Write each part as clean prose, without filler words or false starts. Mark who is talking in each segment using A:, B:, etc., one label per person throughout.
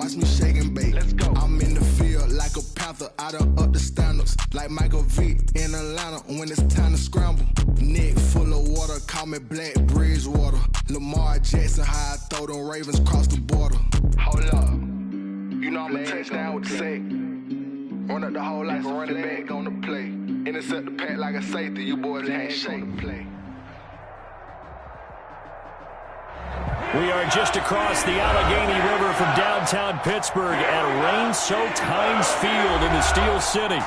A: watch me shake and bake. Let's go. I'm in the field like a panther, I done up the standards. Like Michael Vick in Atlanta when it's time to scramble. Neck full of water, call me Black Bridgewater. Lamar Jackson, how I throw them Ravens across the border. Hold up, you know I'm a touchdown with the sack. Run up the hole like a running back on the play. Intercept the pack like a safety, you boys ain't shake. Play.
B: We are just across the Allegheny River from downtown Pittsburgh at rain-soaked Heinz Field in the Steel City.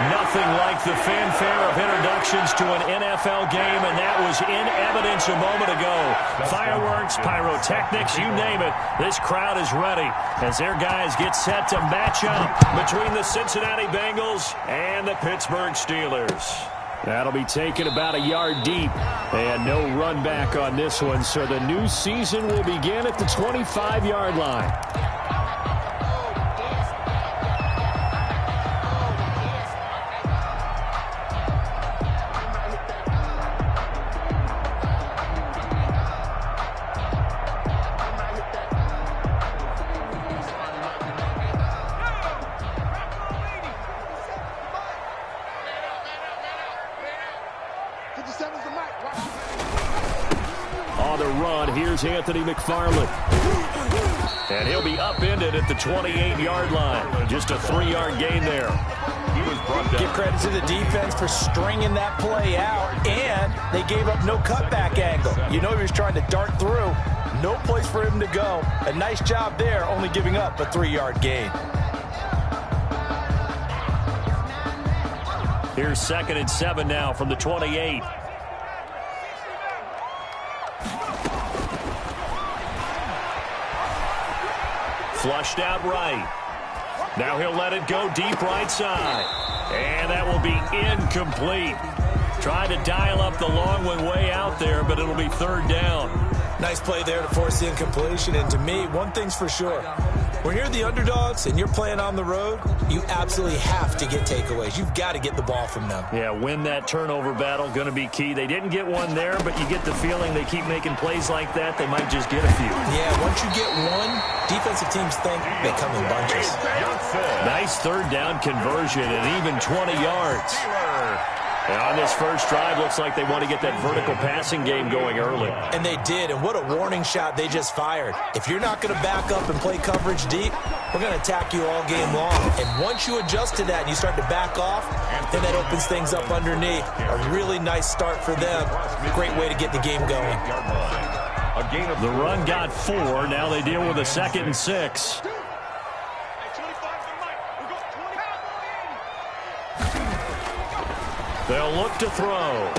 B: Nothing like the fanfare of introductions to an NFL game, and that was in evidence a moment ago. Fireworks, pyrotechnics, you name it. This crowd is ready as their guys get set to match up between the Cincinnati Bengals and the Pittsburgh Steelers. That'll be taken about a yard deep, and no run back on this one, so the new season will begin at the 25-yard line. On the run, here's Anthony McFarland. And he'll be upended at the 28-yard line. Just a 3-yard gain there. He was brought down.
C: Give credit to the defense for stringing that play out, and they gave up no cutback angle. You know he was trying to dart through. No place for him to go. A nice job there, only giving up a 3-yard gain.
B: Here's 2nd and 7 now from the 28. Flushed out right. Now he'll let it go deep right side. And that will be incomplete. Trying to dial up the long one way out there, but it'll be 3rd down.
C: Nice play there to force the incompletion. And to me, one thing's for sure. When you're the underdogs and you're playing on the road, you absolutely have to get takeaways. You've got to get the ball from them.
B: Yeah, win that turnover battle, going to be key. They didn't get one there, but you get the feeling they keep making plays like that, they might just get a few.
C: Yeah, once you get one, defensive teams think they come in bunches.
B: Nice 3rd down conversion and even 20 yards. And on this first drive, looks like they want to get that vertical passing game going early.
C: And they did, and what a warning shot they just fired. If you're not going to back up and play coverage deep, we're going to attack you all game long. And once you adjust to that and you start to back off, then that opens things up underneath. A really nice start for them. Great way to get the game going.
B: The run got 4. Now they deal with a 2nd and 6. They'll look to throw.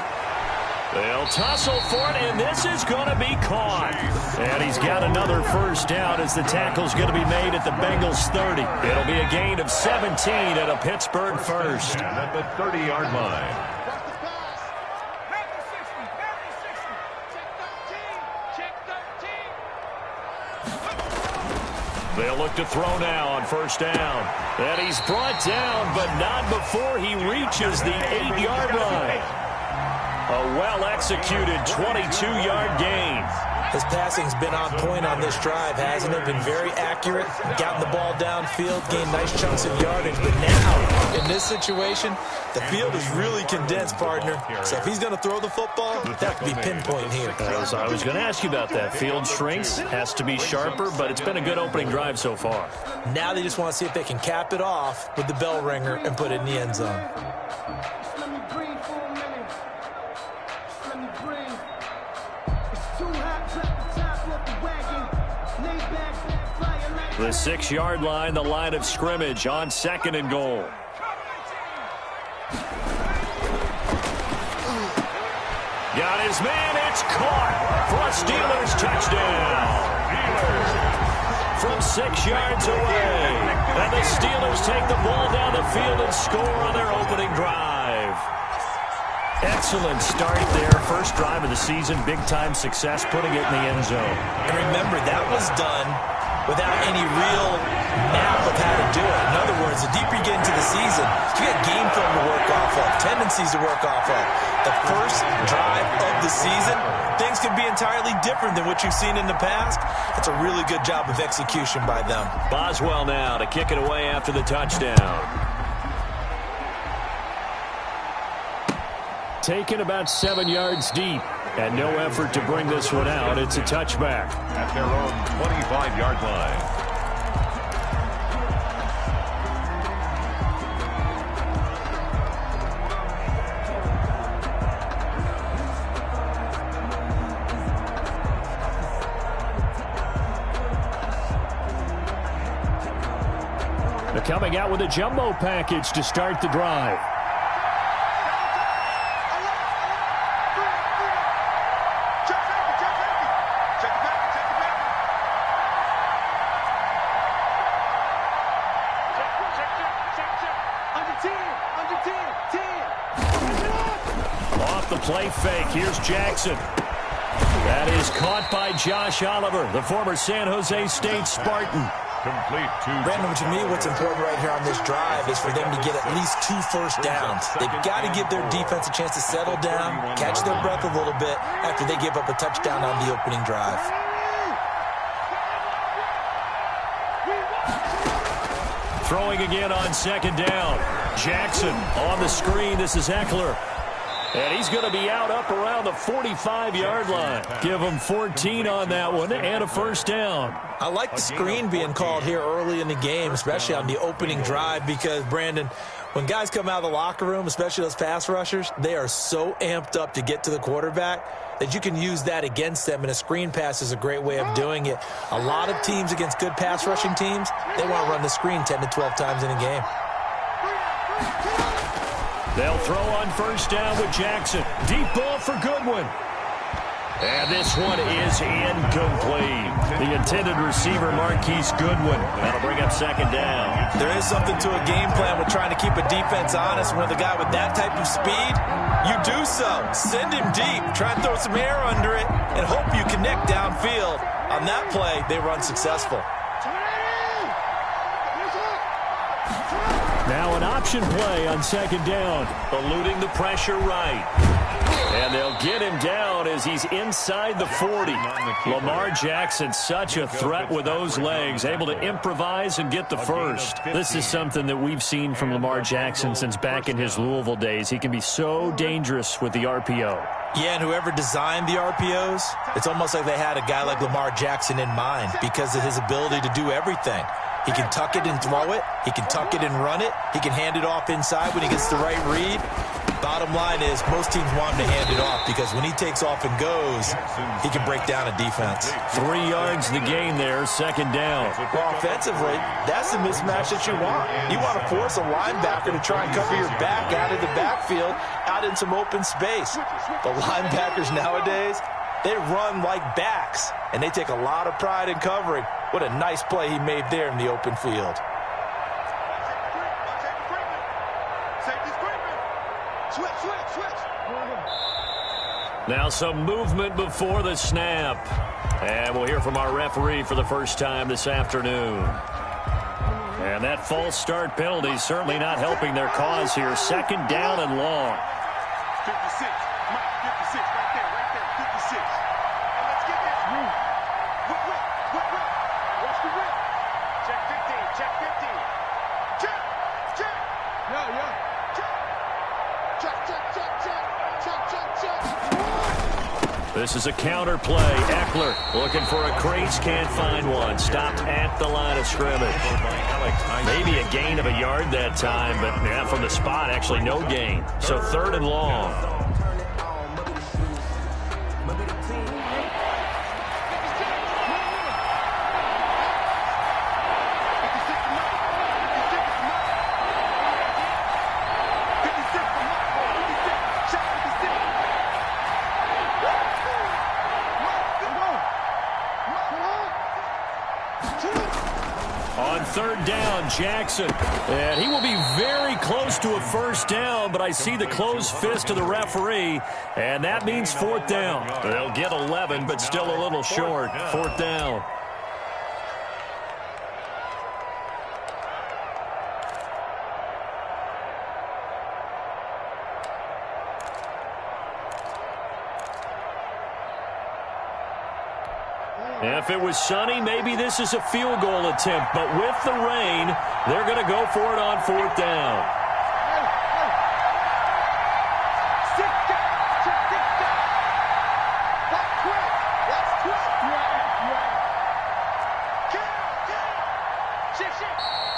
B: They'll tussle for it, and this is going to be caught. And he's got another first down as the tackle's going to be made at the Bengals 30. It'll be a gain of 17 at a Pittsburgh first.
D: At the 30-yard line.
B: They'll look to throw now on first down. And he's brought down, but not before he reaches the 8-yard line. A well-executed 22-yard gain.
C: His passing's been on point on this drive, hasn't it? Been very accurate, gotten the ball downfield, gained nice chunks of yardage. But now, in this situation, the field is really condensed, partner. So if he's going to throw the football, that could be pinpoint here.
B: I was going to ask you about that. Field shrinks, has to be sharper, but it's been a good opening drive so far.
C: Now they just want to see if they can cap it off with the bell ringer and put it in the end zone.
B: The 6-yard line, the line of scrimmage on 2nd and goal. Got his man, it's caught for a Steelers touchdown. From 6 yards away. And the Steelers take the ball down the field and score on their opening drive. Excellent start there. First drive of the season, big-time success, putting it in the end zone.
C: And remember, that was done without any real map of how to do it. In other words, the deeper you get into the season, you got game film to work off of, tendencies to work off of. The first drive of the season, things can be entirely different than what you've seen in the past. It's a really good job of execution by them.
B: Boswell now to kick it away after the touchdown. Taken about 7 yards deep, and no effort to bring this one out. It's a touchback.
D: At their own 25-yard line.
B: They're coming out with a jumbo package to start the drive. Off the play fake, here's Jackson. That is caught by Josh Oliver, the former San Jose State Spartan.
D: Complete to
C: Brandon, to me, what's important right here on this drive is for them to get at least 2 first downs. They've got to give their defense a chance to settle down, catch their breath a little bit after they give up a touchdown on the opening drive.
B: Throwing again on second down. Jackson on the screen. This is Eckler. And he's going to be out up around the 45-yard line. Give him 14 on that one and a first down.
C: I like the screen being called here early in the game, especially on the opening drive, because, Brandon, when guys come out of the locker room, especially those pass rushers, they are so amped up to get to the quarterback that you can use that against them, and a screen pass is a great way of doing it. A lot of teams against good pass rushing teams, they want to run the screen 10 to 12 times in a game.
B: They'll throw on first down with Jackson. Deep ball for Goodwin. And this one is incomplete. The intended receiver, Marquise Goodwin. That'll bring up second down.
C: There is something to a game plan with trying to keep a defense honest. When the guy with that type of speed, you do so. Send him deep. Try and throw some air under it and hope you connect downfield. On that play, they run successful.
B: Now an option play on second down. Eluding the pressure right. And they'll get him down as he's inside the 40. Lamar Jackson, such a threat with those legs, able to improvise and get the first. This is something that we've seen from Lamar Jackson since back in his Louisville days. He can be so dangerous with the RPO.
C: Yeah, and whoever designed the RPOs, it's almost like they had a guy like Lamar Jackson in mind because of his ability to do everything. He can tuck it and throw it. He can tuck it and run it. He can hand it off inside when he gets the right read. Bottom line is most teams want him to hand it off because when he takes off and goes, he can break down a defense.
B: 3 yards the gain there, second down.
C: Well, offensively, that's the mismatch that you want. You want to force a linebacker to try and cover your back out of the backfield, out in some open space. The linebackers nowadays, they run like backs, and they take a lot of pride in covering. What a nice play he made there in the open field.
B: Now some movement before the snap. And we'll hear from our referee for the first time this afternoon. And that false start penalty is certainly not helping their cause here. Second down and long.
E: 56. Mike, 56. Right there. 56. And let's get this. Whip. Watch the whip. Check 15. Check. Yeah. Check.
B: This is a counter play. Eckler looking for a crease, can't find one. Stopped at the line of scrimmage. Maybe a gain of a yard that time, but yeah, from the spot, actually no gain. So third and long. Third down, Jackson. And he will be very close to a first down, but I see the closed fist of the referee, and that means fourth down. They'll get 11, but still a little short. Fourth down. If it was sunny, maybe this is a field goal attempt. But with the rain, they're going to go for it on 4th down.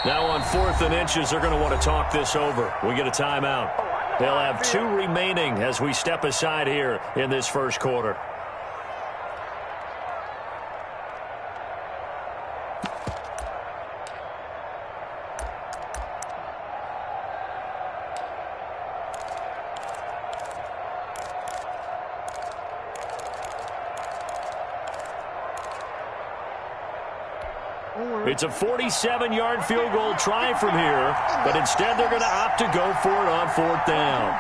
B: Now on 4th and inches, they're going to want to talk this over. We get a timeout. They'll have 2 remaining as we step aside here in this first quarter. It's a 47-yard field goal try from here, but instead they're going to opt to go for it on 4th down.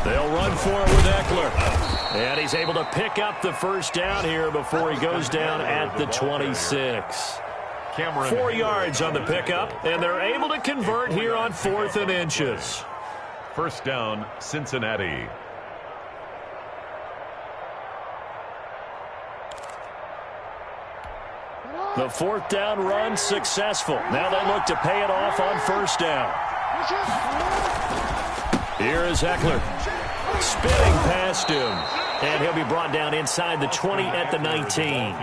B: They'll run for it with Eckler. And he's able to pick up the first down here before he goes down at the 26. 4 yards on the pickup, and they're able to convert here on 4th and inches.
D: First down, Cincinnati.
B: The 4th down run successful. Now they look to pay it off on 1st down. Here is Eckler. Spinning past him. And he'll be brought down inside the 20 at the 19.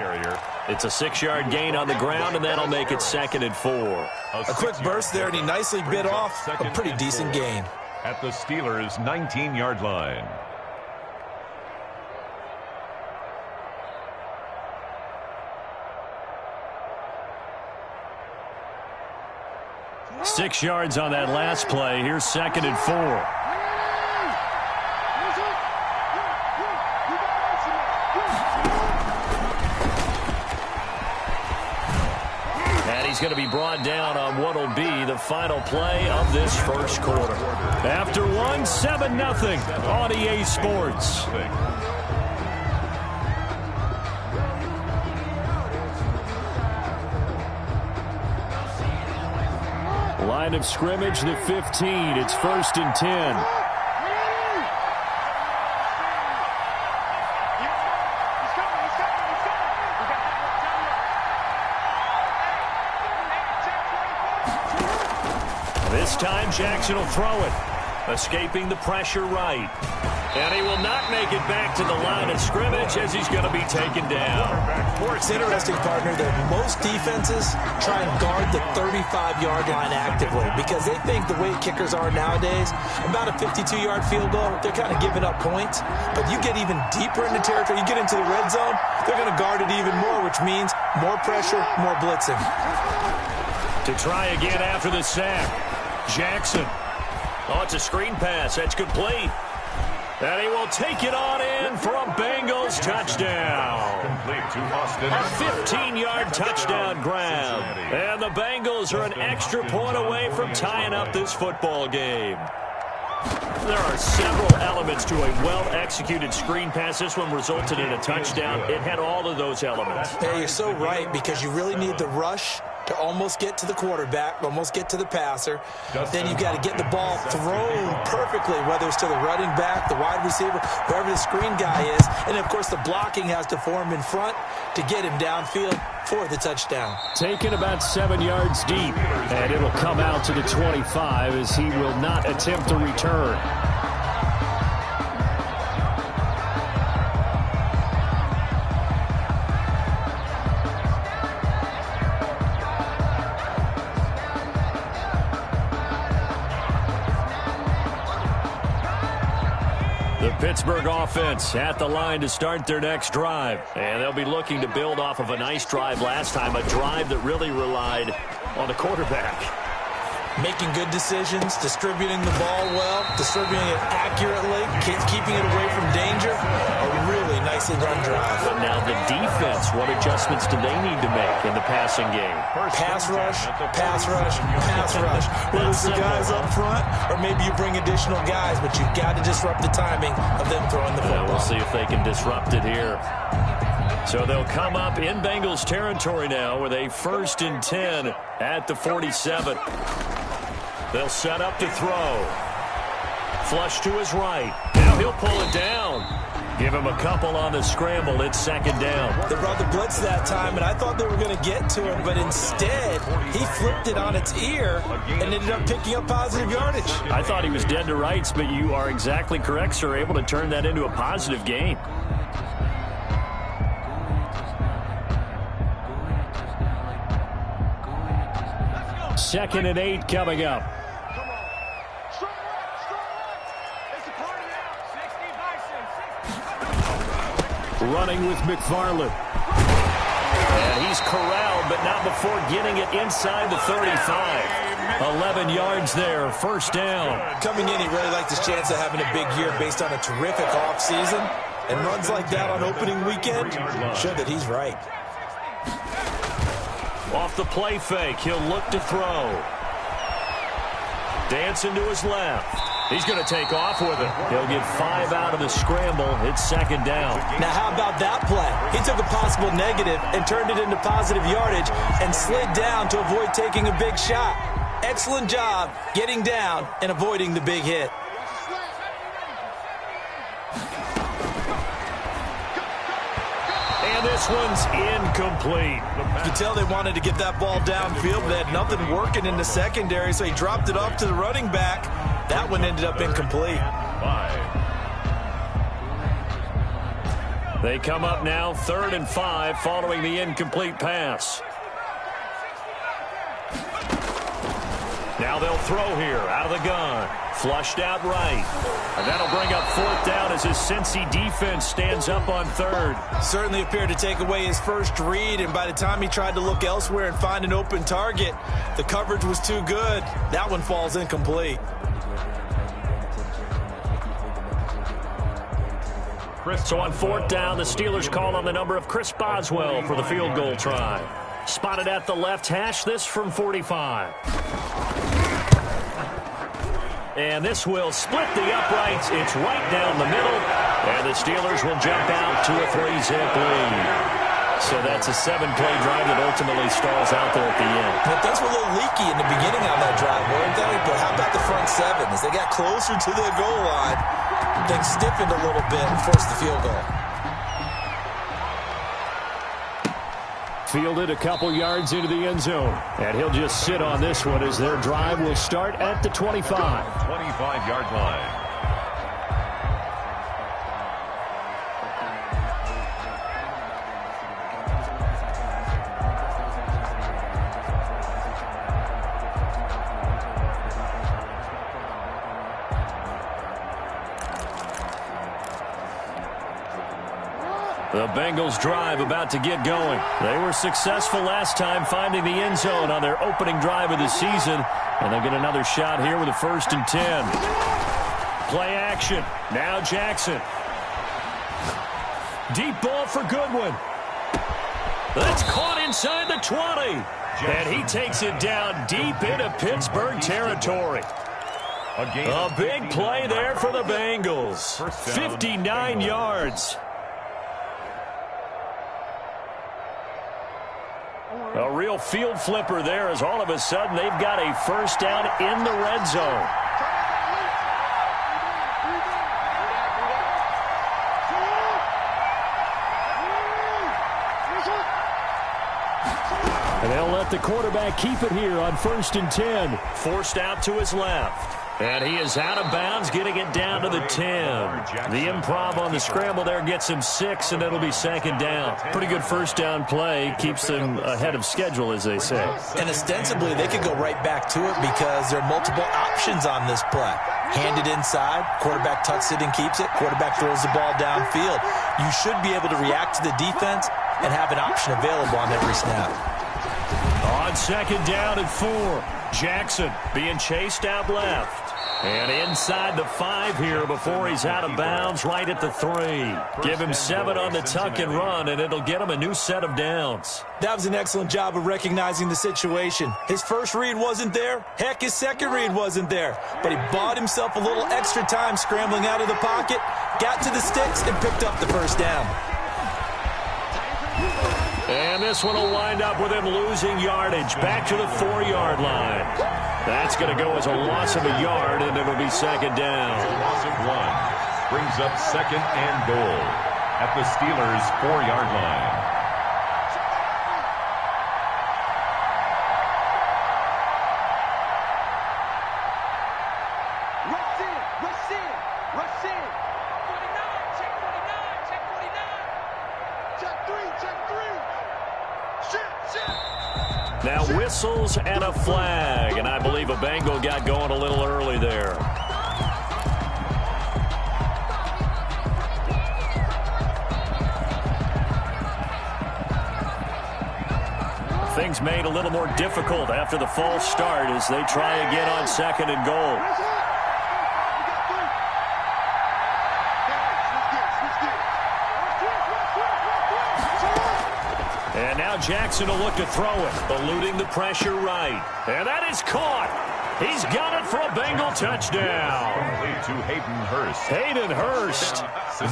B: It's a 6-yard gain on the ground, and that'll make it 2nd and 4.
C: A quick burst there, and he nicely bit off a pretty decent gain.
D: At the Steelers' 19-yard line.
B: Six yards on that last play. Here's 2nd and 4. He's going to be brought down on what will be the final play of this first quarter. After one, 7-0 on EA Sports. Line of scrimmage, the 15. It's 1st and 10. This time, Jackson will throw it. Escaping the pressure right. And he will not make it back to the line of scrimmage as he's going to be taken down.
C: It's interesting, partner, that most defenses try and guard the 35-yard line actively because they think the way kickers are nowadays, about a 52-yard field goal, they're kind of giving up points. But you get even deeper into territory, you get into the red zone, they're going to guard it even more, which means more pressure, more blitzing.
B: To try again after the sack. Jackson. Oh, it's a screen pass. That's complete. And he will take it on in for a Bengals touchdown.
D: Complete to Austin.
B: A 15-yard touchdown grab. And the Bengals are an extra point away from tying up this football game. There are several elements to a well-executed screen pass. This one resulted in a touchdown. It had all of those elements.
C: Yeah, you're so right because you really need the rush to almost get to the quarterback, almost get to the passer. Then you've got to get the ball thrown perfectly, whether it's to the running back, the wide receiver, whoever the screen guy is. And, of course, the blocking has to form in front to get him downfield for the touchdown.
B: Taken about 7 yards deep, and it'll come out to the 25 as he will not attempt to return. Pittsburgh offense at the line to start their next drive. And they'll be looking to build off of a nice drive last time, a drive that really relied on the quarterback.
C: Making good decisions, distributing the ball well, distributing it accurately, keeping it away from danger. A really nicely run drive.
B: But now the defense, what adjustments do they need to make in the passing game?
C: Pass rush, pass rush, pass rush. Whether it's the guys up front or maybe you bring additional guys, but you've got to disrupt the timing of them throwing the football.
B: We'll see if they can disrupt it here. So they'll come up in Bengals territory now with a 1st and 10 at the 47. They'll set up to throw. Flush to his right. Now he'll pull it down. Give him a couple on the scramble. It's 2nd down.
C: They brought the blitz that time, and I thought they were going to get to him, but instead he flipped it on its ear and ended up picking up positive yardage.
B: I thought he was dead to rights, but you are exactly correct, sir. Able to turn that into a positive gain. Second and 8 coming up. Running with McFarland. And he's corralled, but not before getting it inside the 35. 11 yards there, 1st down.
C: Coming in, he really liked his chance of having a big year based on a terrific offseason. And runs like that on opening weekend show that he's right.
B: Off the play fake, he'll look to throw. Dancing to his left. He's going to take off with it. He'll get 5 out of the scramble. It's 2nd down.
C: Now, how about that play? He took a possible negative and turned it into positive yardage and slid down to avoid taking a big shot. Excellent job getting down and avoiding the big hit.
B: And this one's incomplete.
C: You can tell they wanted to get that ball downfield, but they had nothing working in the secondary, so he dropped it off to the running back. That one ended up incomplete.
D: 5.
B: They come up now 3rd and 5 following the incomplete pass. Now they'll throw here out of the gun. Flushed out right. And that'll bring up 4th down as his Cincy defense stands up on 3rd.
C: Certainly appeared to take away his first read, and by the time he tried to look elsewhere and find an open target, the coverage was too good. That one falls incomplete.
B: So on 4th down, the Steelers call on the number of Chris Boswell for the field goal try. Spotted at the left hash, this from 45. And this will split the uprights. It's right down the middle. And the Steelers will jump out to a 3-zip lead. So that's a 7-play drive that ultimately stalls out there at the end.
C: But things were a little leaky in the beginning on that drive, weren't they? But how about the front 7? As they got closer to the goal line, things stiffened a little bit and forced the field goal.
B: Fielded a couple yards into the end zone. And he'll just sit on this one as their drive will start at the 25.
D: 25-yard line.
B: The Bengals drive about to get going. They were successful last time finding the end zone on their opening drive of the season. And they'll get another shot here with a 1st and 10. Play action. Now Jackson. Deep ball for Goodwin. That's caught inside the 20. And he takes it down deep into Pittsburgh territory. A big play there for the Bengals. 59 yards. A real field flipper there as all of a sudden they've got a 1st down in the red zone. And they'll let the quarterback keep it here on 1st and 10. Forced out to his left. And he is out of bounds, getting it down to the 10. The improv on the scramble there gets him 6, and it'll be 2nd down. Pretty good 1st down play. Keeps them ahead of schedule, as they say.
C: And ostensibly, they could go right back to it because there are multiple options on this play. Handed inside, quarterback tucks it and keeps it, quarterback throws the ball downfield. You should be able to react to the defense and have an option available on every snap.
B: On 2nd down and 4, Jackson being chased out left. And inside the 5 here before he's out of bounds, right at the 3. Give him 7 on the tuck and run, and it'll get him a new set of downs.
C: That was an excellent job of recognizing the situation. His first read wasn't there. Heck, his second read wasn't there. But he bought himself a little extra time scrambling out of the pocket, got to the sticks, and picked up the 1st down.
B: And this one will wind up with him losing yardage back to the 4-yard line. That's going to go as a loss of a yard, and it'll be second down.
D: Loss of 1 brings up second and goal at the Steelers' 4-yard line.
B: Now whistles and a flag, and I believe a Bengal got going a little early there. Things made a little more difficult after the false start as they try again on second and goal. And now Jackson will look to throw it, eluding the pressure right. And that is caught. He's got it for a Bengal touchdown.
D: To Hayden Hurst.
B: Hayden Hurst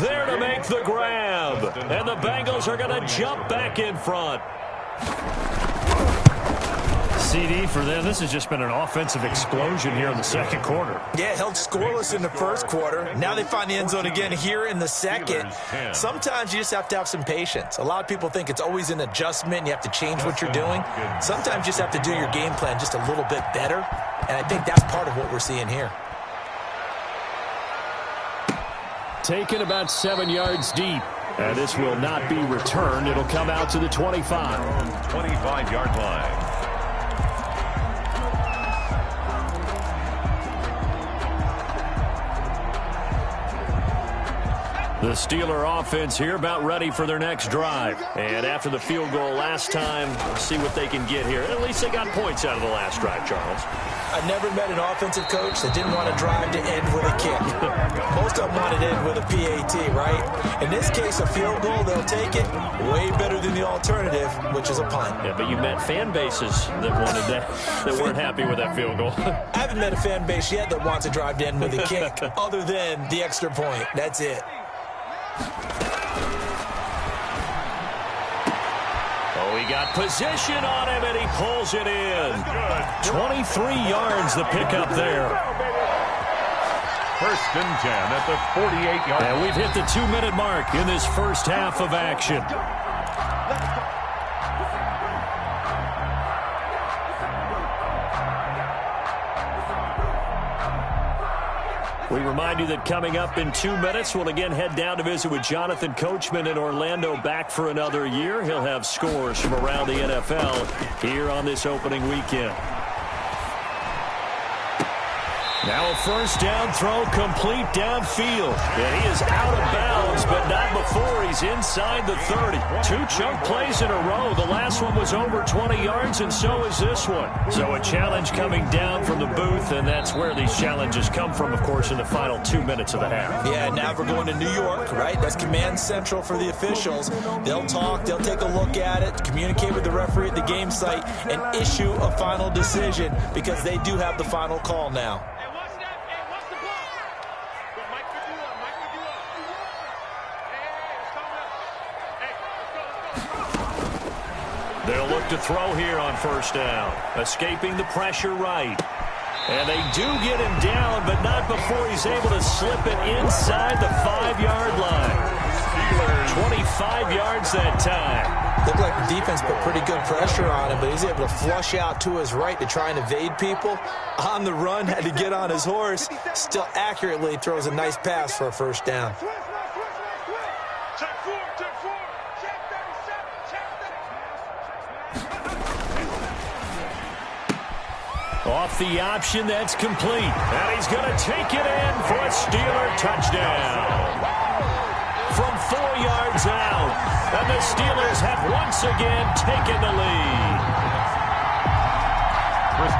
B: there to make the grab. And the Bengals are going to jump back in front. CD for them. This has just been an offensive explosion here in the second quarter.
C: Yeah, held scoreless in the first quarter. Now they find the end zone again here in the second. Sometimes you just have to have some patience. A lot of people think it's always an adjustment. You have to change what you're doing. Sometimes you just have to do your game plan just a little bit better. And I think that's part of what we're seeing here.
B: Taken about 7 yards deep. And this will not be returned. It'll come out to the 25.
D: 25-yard line.
B: The Steeler offense here about ready for their next drive. And after the field goal last time, we'll see what they can get here. At least they got points out of the last drive, Charles.
C: I've never met an offensive coach that didn't want to drive to end with a kick. Most of them wanted to end with a PAT, right? In this case, a field goal, they'll take it. Way better than the alternative, which is a punt.
B: Yeah, but you met fan bases that wanted that, that weren't happy with that field goal.
C: I haven't met a fan base yet that wants to drive to end with a kick, other than the extra point. That's it.
B: Oh, he got position on him, and he pulls it in. 23 yards the pickup there.
D: First and 10 at the 48-yard line.
B: And we've hit the 2-minute mark in this first half of action. We remind you that coming up in 2 minutes, we'll again head down to visit with Jonathan Coachman in Orlando, back for another year. He'll have scores from around the NFL here on this opening weekend. Now a first down throw complete downfield. And he is out of bounds, but not before he's inside the 30. 2 chunk plays in a row. The last one was over 20 yards, and so is this one. So a challenge coming down from the booth, and that's where these challenges come from, of course, in the final 2 minutes of the half.
C: Yeah, now we're going to New York, right? That's command central for the officials. They'll talk, they'll take a look at it, communicate with the referee at the game site, and issue a final decision because they do have the final call now.
B: They'll look to throw here on first down. Escaping the pressure right. And they do get him down, but not before he's able to slip it inside the 5-yard line. 25 yards that time.
C: Looked like the defense put pretty good pressure on him, but he's able to flush out to his right to try and evade people. On the run, had to get on his horse. Still accurately throws a nice pass for a first down.
B: Off the option, that's complete. And he's going to take it in for a Steeler touchdown. From 4 yards out. And the Steelers have once again taken the lead.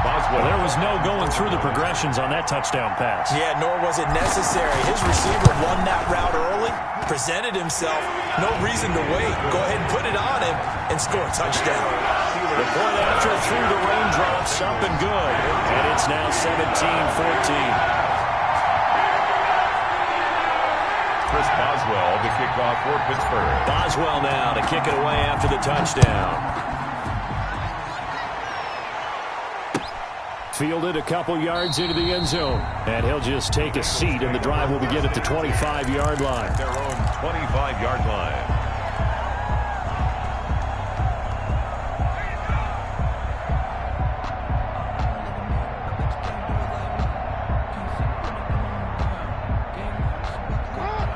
D: Boswell.
B: There was no going through the progressions on that touchdown pass.
C: Yeah, nor was it necessary. His receiver won that route early, presented himself. No reason to wait. Go ahead and put it on him and score a touchdown.
B: The point after through the raindrops, up and good. And it's now 17-14.
D: Chris Boswell to kick off for Pittsburgh.
B: Boswell now to kick it away after the touchdown. Fielded a couple yards into the end zone. And he'll just take a seat, and the drive will begin at the 25-yard line.
D: Their own 25-yard line.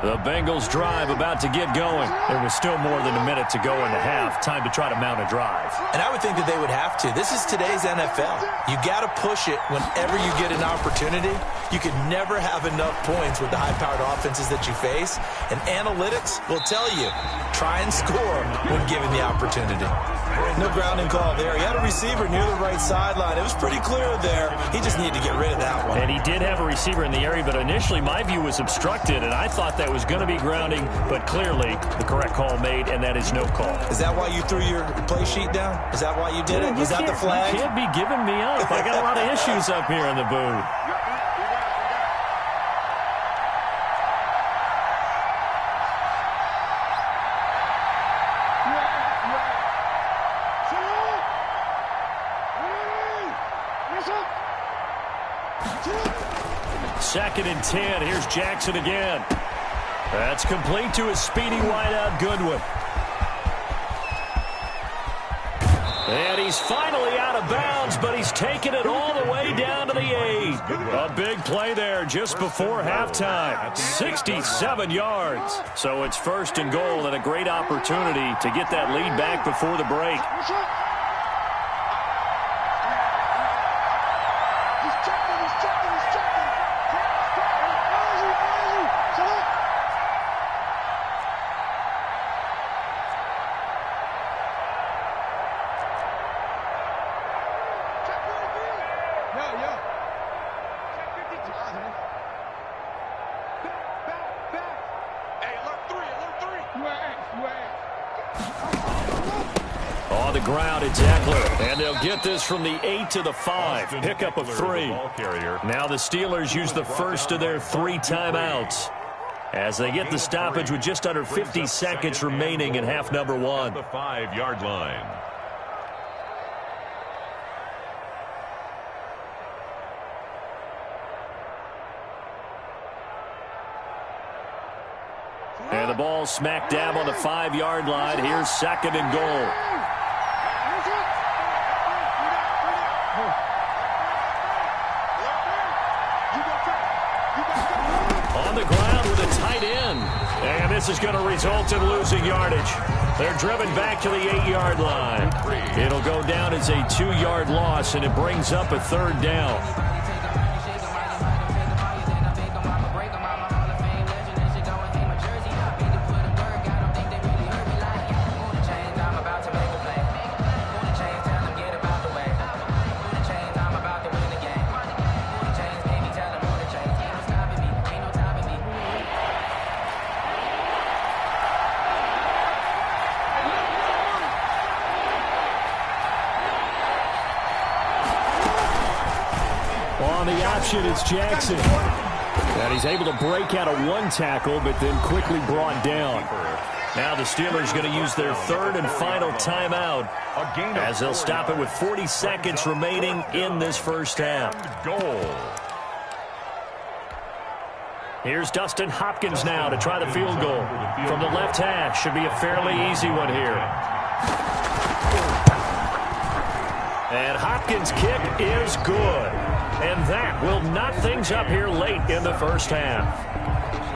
B: The Bengals drive about to get going. There was still more than a minute to go in the half. Time to try to mount a drive.
C: And I would think that they would have to. This is today's NFL. You got to push it whenever you get an opportunity. You can never have enough points with the high-powered offenses that you face. And analytics will tell you, try and score when given the opportunity. No grounding call there. He had a receiver near the right sideline. It was pretty clear there. He just needed to get rid of that one.
B: And he did have a receiver in the area, but initially my view was obstructed, and I thought that was going to be grounding, but clearly the correct call made, and that is no call.
C: Is that why you threw your play sheet down? Is that why you did it? Was that the flag?
B: You can't be giving me up. I got a lot of issues up here in the booth. Second and 10. Here's Jackson again. That's complete to his speedy wideout, Goodwin. And he's finally out of bounds, but he's taken it all the way down to the 8. A big play there just before halftime. 67 yards. So it's first and goal and a great opportunity to get that lead back before the break. On the ground, it's Eckler. And they'll get this from the 8 to the 5. Pickup of 3. Now the Steelers use the first of their 3 timeouts as they get the stoppage with just under 50 seconds remaining in half number 1.
D: The 5-yard line.
B: And the ball smack dab on the 5-yard line. Here's second and goal. On the ground with a tight end. And this is going to result in losing yardage. They're driven back to the 8-yard line. It'll go down as a 2-yard loss, and it brings up a third down. On the option, it's Jackson. And he's able to break out of 1 tackle, but then quickly brought down. Now the Steelers going to use their 3rd and final timeout as they'll stop it with 40 seconds remaining in this first half.
D: Goal.
B: Here's Dustin Hopkins now to try the field goal. From the left hash, should be a fairly easy one here. And Hopkins' kick is good. And that will knock things up here late in the first half.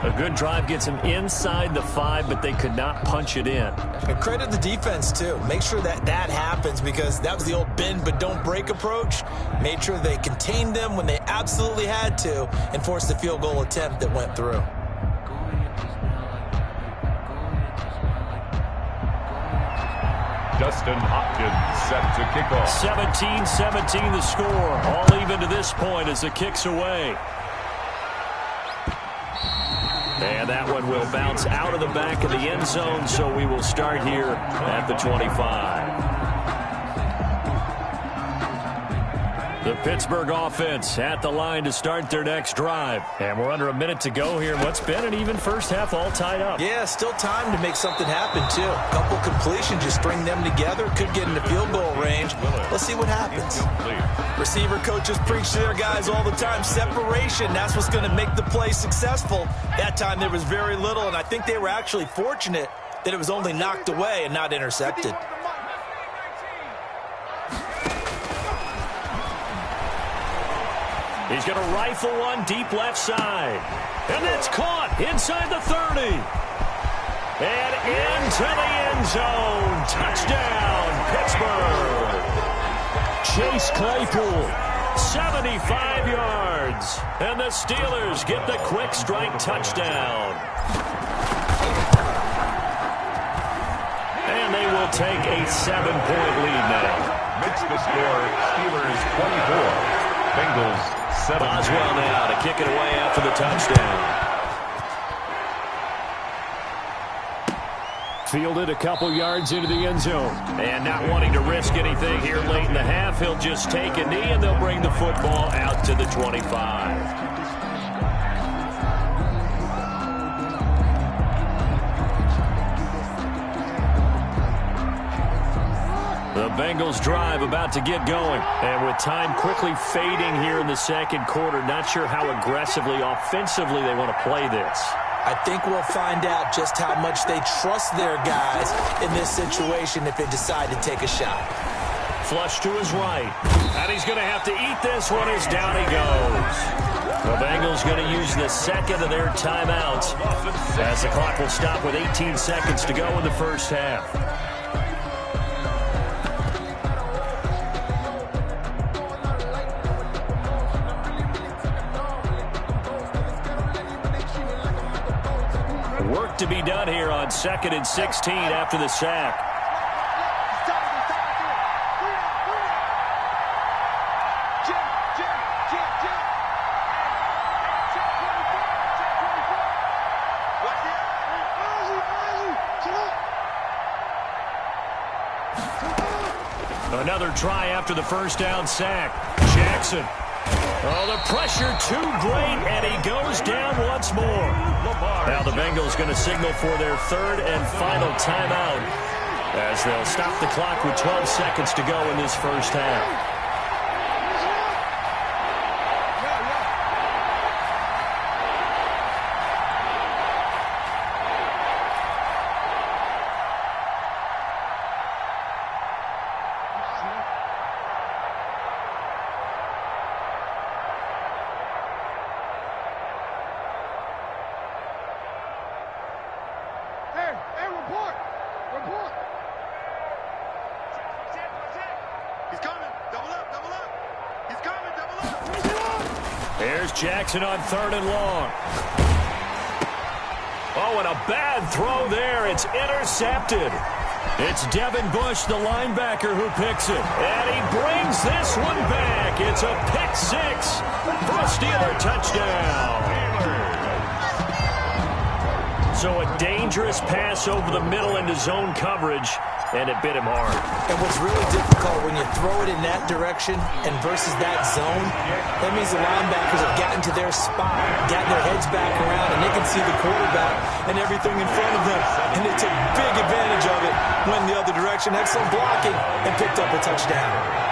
B: A good drive gets them inside the 5, but they could not punch it in.
C: And credit the defense, too. Make sure that happens, because that was the old bend but don't break approach. Made sure they contained them when they absolutely had to and forced the field goal attempt that went through.
D: Dustin Hopkins set to kick off.
B: 17-17 the score. All even to this point as the kick's away. And that one will bounce out of the back of the end zone, so we will start here at the 25. The Pittsburgh offense at the line to start their next drive. And we're under a minute to go here in what's been an even first half, all tied up.
C: Yeah, still time to make something happen, too. A couple completions, you string them together, could get into field goal range. Let's see what happens. Receiver coaches preach to their guys all the time. Separation, that's what's going to make the play successful. That time there was very little, and I think they were actually fortunate that it was only knocked away and not intercepted.
B: He's going to rifle one deep left side. And that's caught inside the 30. And into the end zone. Touchdown, Pittsburgh. Chase Claypool, 75 yards. And the Steelers get the quick strike touchdown. And they will take a 7-point lead now.
D: Makes the score Steelers 24. Bengals 7.
B: Boswell now to kick it away after the touchdown. Fielded a couple yards into the end zone. And not wanting to risk anything here late in the half, he'll just take a knee and they'll bring the football out to the 25. The Bengals drive about to get going. And with time quickly fading here in the second quarter, not sure how aggressively, offensively they want to play this.
C: I think we'll find out just how much they trust their guys in this situation if they decide to take a shot.
B: Flush to his right. And he's going to have to eat this one as down he goes. The Bengals going to use the second of their timeouts as the clock will stop with 18 seconds to go in the first half. Work to be done here on 2nd and 16 after the sack. Another try after the first down sack. Jackson. Oh, the pressure too great, and he goes down once more. Now the Bengals going to signal for their third and final timeout as they'll stop the clock with 12 seconds to go in this first half. Here's Jackson on 3rd and long. Oh, and a bad throw there. It's intercepted. It's Devin Bush, the linebacker, who picks it. And he brings this one back. It's a pick six for a Steeler touchdown. So a dangerous pass over the middle into zone coverage, and it bit him hard.
C: And what's really difficult when you throw it in that direction and versus that zone, that means the linebackers have gotten to their spot, gotten their heads back around, and they can see the quarterback and everything in front of them. And they took big advantage of it, went the other direction, excellent blocking, and picked up a touchdown.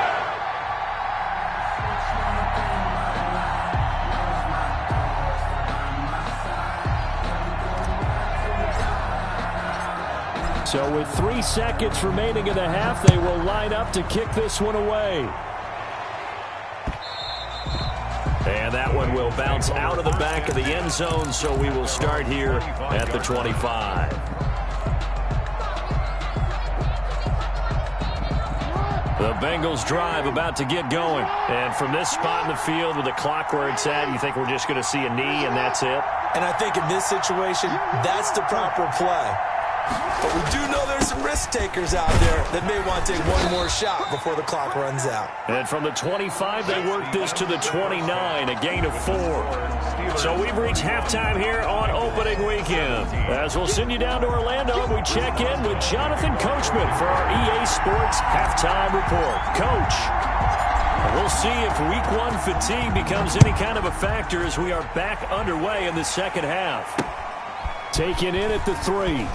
B: So with 3 seconds remaining in the half, they will line up to kick this one away. And that one will bounce out of the back of the end zone, so we will start here at the 25. The Bengals drive about to get going. And from this spot in the field with the clock where it's at, you think we're just going to see a knee and that's it?
C: And I think in this situation, that's the proper play. But we do know there's some risk takers out there that may want to take one more shot before the clock runs out.
B: And from the 25, they work this to the 29, a gain of 4. So we've reached halftime here on opening weekend. As we'll send you down to Orlando, we check in with Jonathan Coachman for our EA Sports Halftime Report. Coach. We'll see if week one fatigue becomes any kind of a factor as we are back underway in the second half. Taken in at the 3.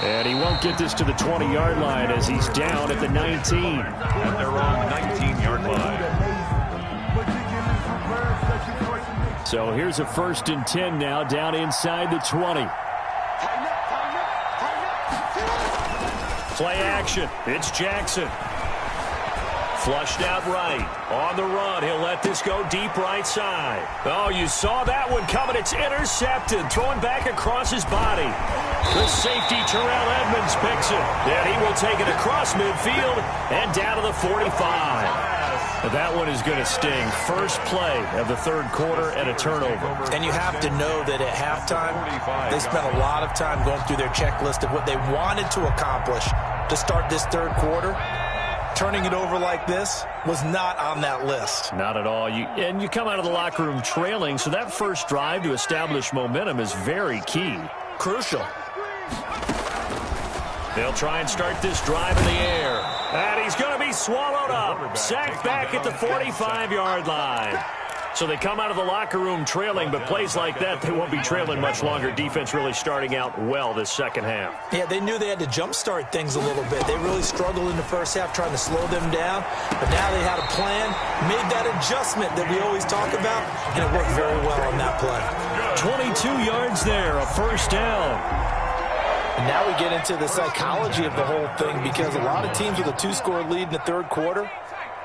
B: And he won't get this to the 20-yard line as he's down at the 19.
D: At their own 19-yard line.
B: So here's a 1st and 10 now, down inside the 20. Play action. It's Jackson. Flushed out right. On the run. He'll let this go deep right side. Oh, you saw that one coming. It's intercepted. Throwing back across his body. The safety, Terrell Edmonds, picks it. And he will take it across midfield and down to the 45. That one is going to sting. First play of the third quarter and a turnover.
C: And you have to know that at halftime, they spent a lot of time going through their checklist of what they wanted to accomplish to start this third quarter. Turning it over like this was not on that list.
B: Not at all. And you come out of the locker room trailing, so that first drive to establish momentum is very key.
C: Crucial.
B: They'll try and start this drive in the air. And he's going to be swallowed up. Sacked back at the 45-yard line. So they come out of the locker room trailing, but plays like that, they won't be trailing much longer. Defense really starting out well this second half.
C: Yeah, they knew they had to jumpstart things a little bit. They really struggled in the first half trying to slow them down, but now they had a plan, made that adjustment that we always talk about, and it worked very well on that play.
B: 22 yards there, a first down.
C: And now we get into the psychology of the whole thing, because a lot of teams with a 2-score lead in the third quarter,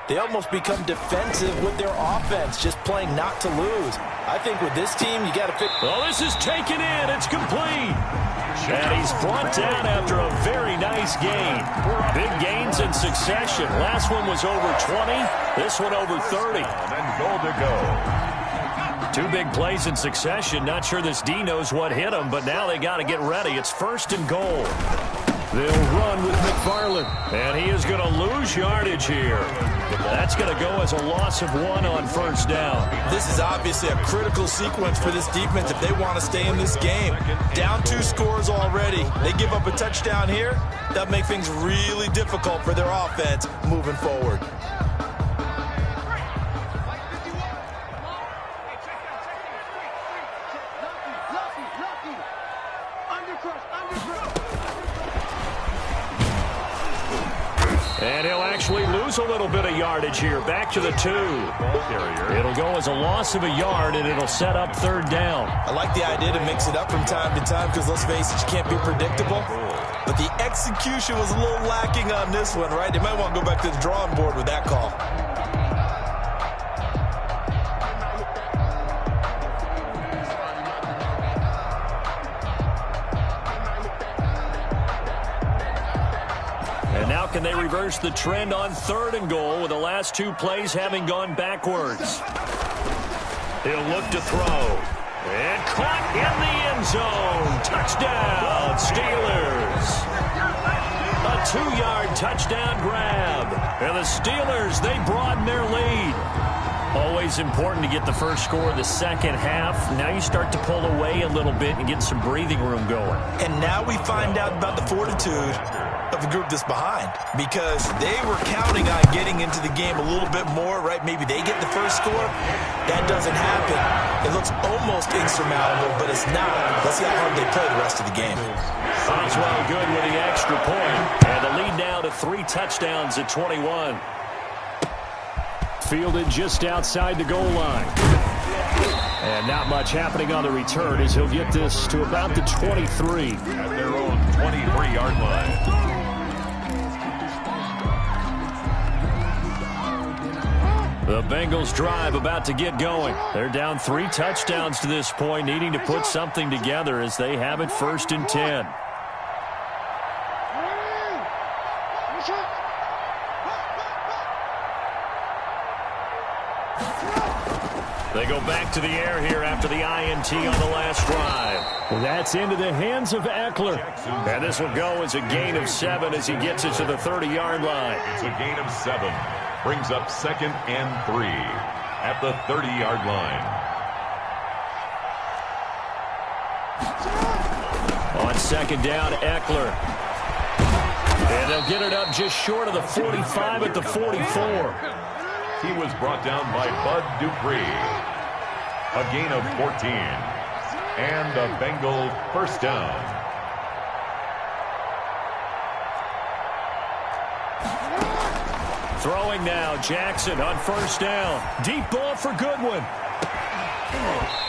C: they almost become defensive with their offense, just playing not to lose. I think with this team, you got to fix.
B: Well, this is taken in. It's complete. And he's brought down after a very nice gain. Big gains in succession. Last one was over 20. This one over 30.
D: And goal to go.
B: 2 big plays in succession. Not sure this D knows what hit him, but now they got to get ready. It's 1st and goal. They'll run with McFarland. And he is going to lose yardage here. That's going to go as a loss of 1 on first down.
C: This is obviously a critical sequence for this defense if they want to stay in this game. Down 2 scores already. They give up a touchdown here. That'll make things really difficult for their offense moving forward.
B: And he'll actually lose a little bit of yardage here. Back to the 2. It'll go as a loss of a yard, and it'll set up 3rd down.
C: I like the idea to mix it up from time to time because, let's face it, you can't be predictable. But the execution was a little lacking on this one, right? They might want to go back to the drawing board with that call.
B: And now can they reverse the trend on 3rd and goal with the last 2 plays having gone backwards? He'll look to throw. And caught in the end zone. Touchdown, Steelers. A 2-yard touchdown grab. And the Steelers, they broaden their lead. Always important to get the first score of the second half. Now you start to pull away a little bit and get some breathing room going.
C: And now we find out about the fortitude of the group that's behind, because they were counting on getting into the game a little bit more, right? Maybe they get the first score. That doesn't happen. It looks almost insurmountable, but it's not. Let's see how hard they play the rest of the game.
B: Boswell good with the extra point. And the lead now to 3 touchdowns at 21. Fielded just outside the goal line. And not much happening on the return as he'll get this to about the 23.
D: At their own 23-yard line.
B: The Bengals drive about to get going. They're down 3 touchdowns to this point, needing to put something together as they have it 1st and 10. They go back to the air here after the INT on the last drive. Well, that's into the hands of Eckler. And this will go as a gain of 7 as he gets it to the 30-yard line.
D: It's a gain of 7. Brings up 2nd and 3 at the 30-yard line.
B: On 2nd down, Eckler. And they'll get it up just short of the 45 at the 44.
D: He was brought down by Bud Dupree. A gain of 14. And a Bengal first down.
B: Throwing now, Jackson on first down. Deep ball for Goodwin.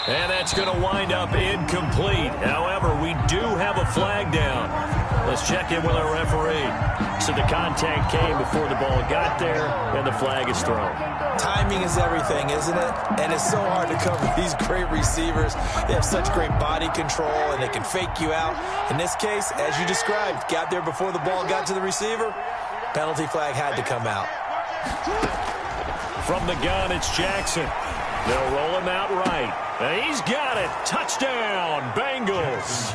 B: And that's going to wind up incomplete. However, we do have a flag down. Let's check in with our referee. So the contact came before the ball got there, and the flag is thrown.
C: Timing is everything, isn't it? And it's so hard to cover these great receivers. They have such great body control, and they can fake you out. In this case, as you described, got there before the ball got to the receiver. Penalty flag had to come out.
B: From the gun, it's Jackson. They'll roll him out right. And he's got it. Touchdown, Bengals.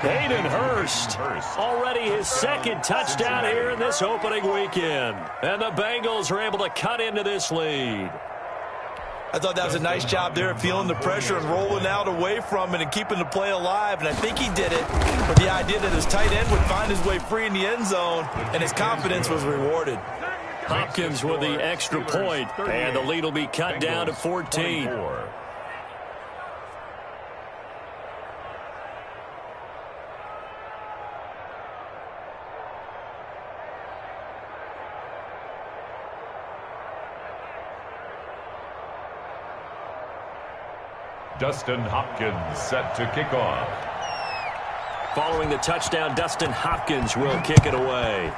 B: Hayden Hurst, already his second touchdown here in this opening weekend. And the Bengals are able to cut into this lead.
C: I thought that was a nice job there of feeling the pressure and rolling out away from it and keeping the play alive. And I think he did it with the idea that his tight end would find his way free in the end zone, and his confidence was rewarded.
B: Hopkins with the extra point, and the lead will be cut down to 14.
D: Dustin Hopkins set to kick off.
B: Following the touchdown, Dustin Hopkins will kick it away.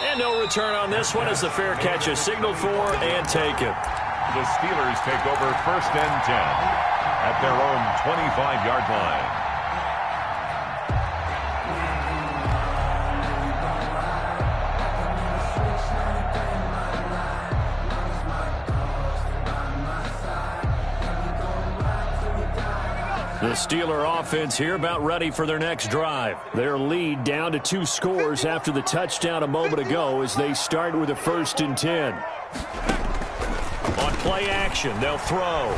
B: And no return on this one as the fair catch is signaled for and taken.
D: The Steelers take over 1st and 10 at their own 25-yard line.
B: The Steeler offense here about ready for their next drive. Their lead down to 2 scores after the touchdown a moment ago as they start with a 1st and 10. On play action, they'll throw.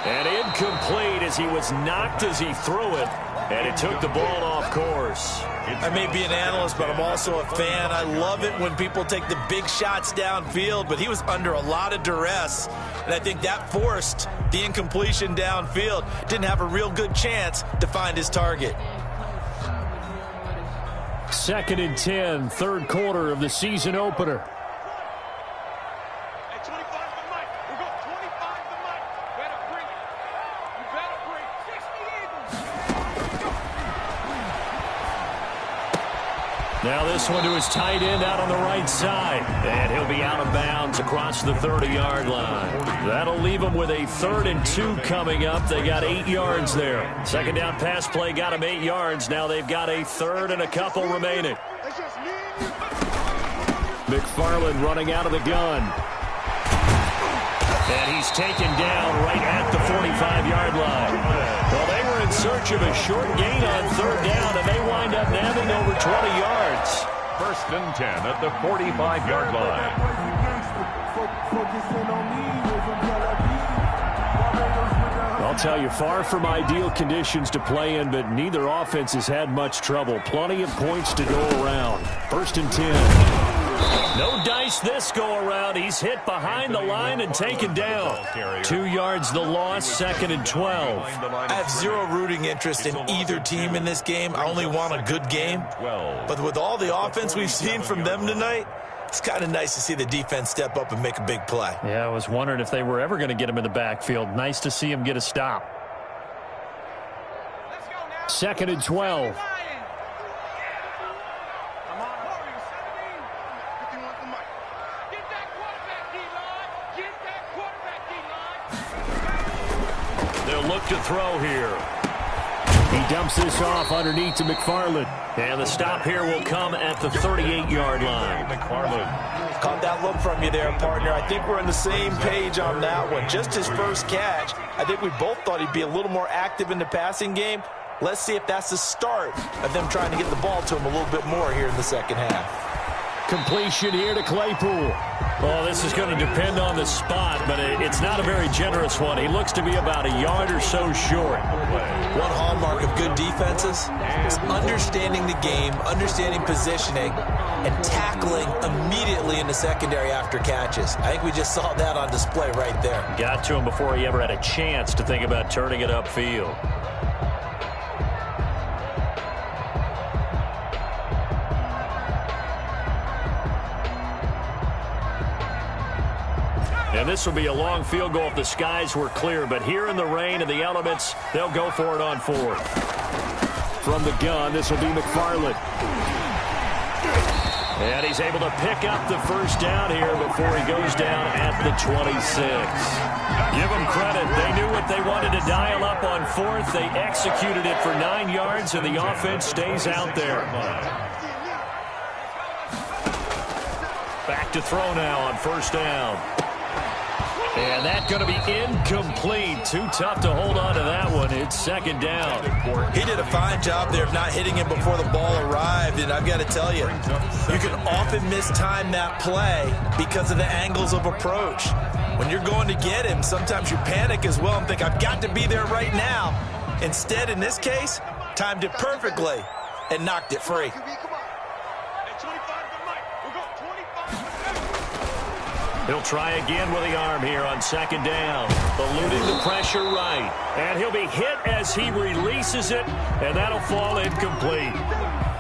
B: And incomplete as he was knocked as he threw it. And it took the ball off course.
C: I may be an analyst, but I'm also a fan. I love it when people take the big shots downfield, but he was under a lot of duress, and I think that forced the incompletion downfield. Didn't have a real good chance to find his target.
B: 2nd and 10, 3rd quarter of the season opener. Now this one to his tight end out on the right side. And he'll be out of bounds across the 30-yard line. That'll leave him with a 3rd and 2 coming up. They got 8 yards there. 2nd down pass play got him 8 yards. Now they've got a 3rd and a couple remaining. McFarland running out of the gun. And he's taken down right at the 45-yard line. Well, they were in search of a short gain on 3rd down, and they wind up nabbing over 20 yards.
D: 1st and 10 at the 45-yard line.
B: I'll tell you, far from ideal conditions to play in, but neither offense has had much trouble. Plenty of points to go around. 1st and 10. No dice this go-around. He's hit behind the line and taken down. 2 yards the loss, 2nd and 12.
C: I have zero rooting interest in either team in this game. I only want a good game. But with all the offense we've seen from them tonight, it's kind of nice to see the defense step up and make a big play.
B: Yeah, I was wondering if they were ever going to get him in the backfield. Nice to see him get a stop. 2nd and 12. Look to throw here. He dumps this off underneath to McFarland. And the stop here will come at the 38-yard line.
D: McFarland.
C: Caught that look from you there, partner. I think we're on the same page on that one. Just his first catch, I think we both thought he'd be a little more active in the passing game. Let's see if that's the start of them trying to get the ball to him a little bit more here in the 2nd half.
B: Completion here to Claypool. Oh, this is going to depend on the spot, but it's not a very generous one. He looks to be about a yard or so short.
C: One hallmark of good defenses is understanding the game, understanding positioning, and tackling immediately in the secondary after catches. I think we just saw that on display right there.
B: Got to him before he ever had a chance to think about turning it upfield. And this will be a long field goal if the skies were clear. But here in the rain and the elements, they'll go for it on fourth. From the gun, this will be McFarland. And he's able to pick up the first down here before he goes down at the 26. Give them credit. They knew what they wanted to dial up on fourth. They executed it for 9 yards, and the offense stays out there. Back to throw now on first down. And that's going to be incomplete. Too tough to hold on to that one. It's second down.
C: He did a fine job there of not hitting him before the ball arrived, and I've got to tell you, you can often mistime that play because of the angles of approach. When you're going to get him, sometimes you panic as well and think, I've got to be there right now. Instead, in this case, timed it perfectly and knocked it free.
B: He'll try again with the arm here on second down. Eluding the pressure right. And he'll be hit as he releases it, and that'll fall incomplete.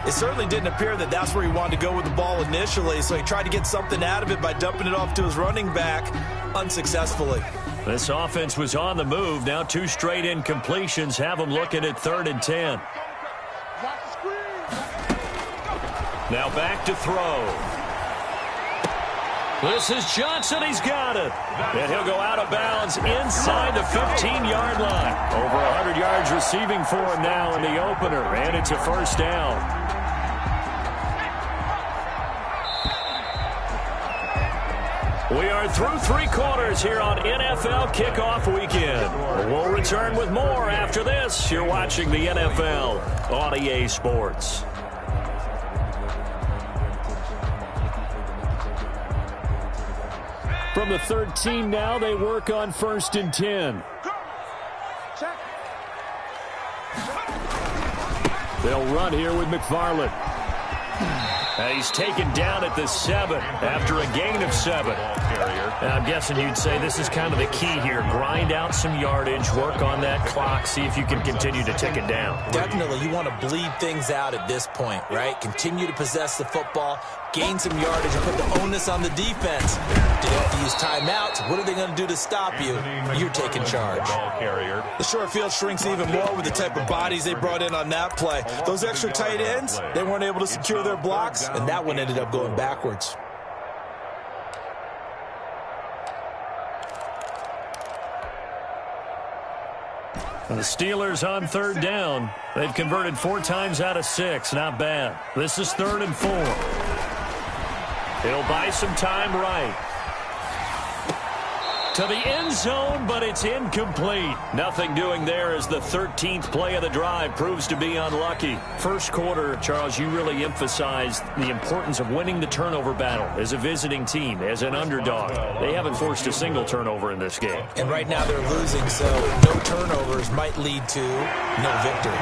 C: It certainly didn't appear that that's where he wanted to go with the ball initially, so he tried to get something out of it by dumping it off to his running back unsuccessful.
B: This offense was on the move. Now 2 straight incompletions have them looking at 3rd and 10. Now back to throw. This is Johnson. He's got it. And he'll go out of bounds inside the 15-yard line. Over 100 yards receiving for him now in the opener. And it's a first down. We are through 3 quarters here on NFL Kickoff Weekend. We'll return with more after this. You're watching the NFL on EA Sports. From the 13 now, they work on 1st and 10. They'll run here with McFarland. And he's taken down at the 7 after a gain of 7. And I'm guessing you'd say this is kind of the key here. Grind out some yardage, work on that clock, see if you can continue to tick it down.
C: Definitely, you want to bleed things out at this point, right? Continue to possess the football, gain some yardage, and put the onus on the defense. Do they have to use timeouts? What are they going to do to stop you? You're taking charge. The short field shrinks even more with the type of bodies they brought in on that play. Those extra tight ends, they weren't able to secure their blocks, and that one ended up going backwards.
B: The Steelers on 3rd down. They've converted 4 times out of 6. Not bad. This is 3rd and 4. He'll buy some time right. To the end zone, but it's incomplete. Nothing doing there as the 13th play of the drive proves to be unlucky. First quarter, Charles, you really emphasized the importance of winning the turnover battle as a visiting team, as an underdog. They haven't forced a single turnover in this game.
C: And right now they're losing, so no turnovers might lead to no victory.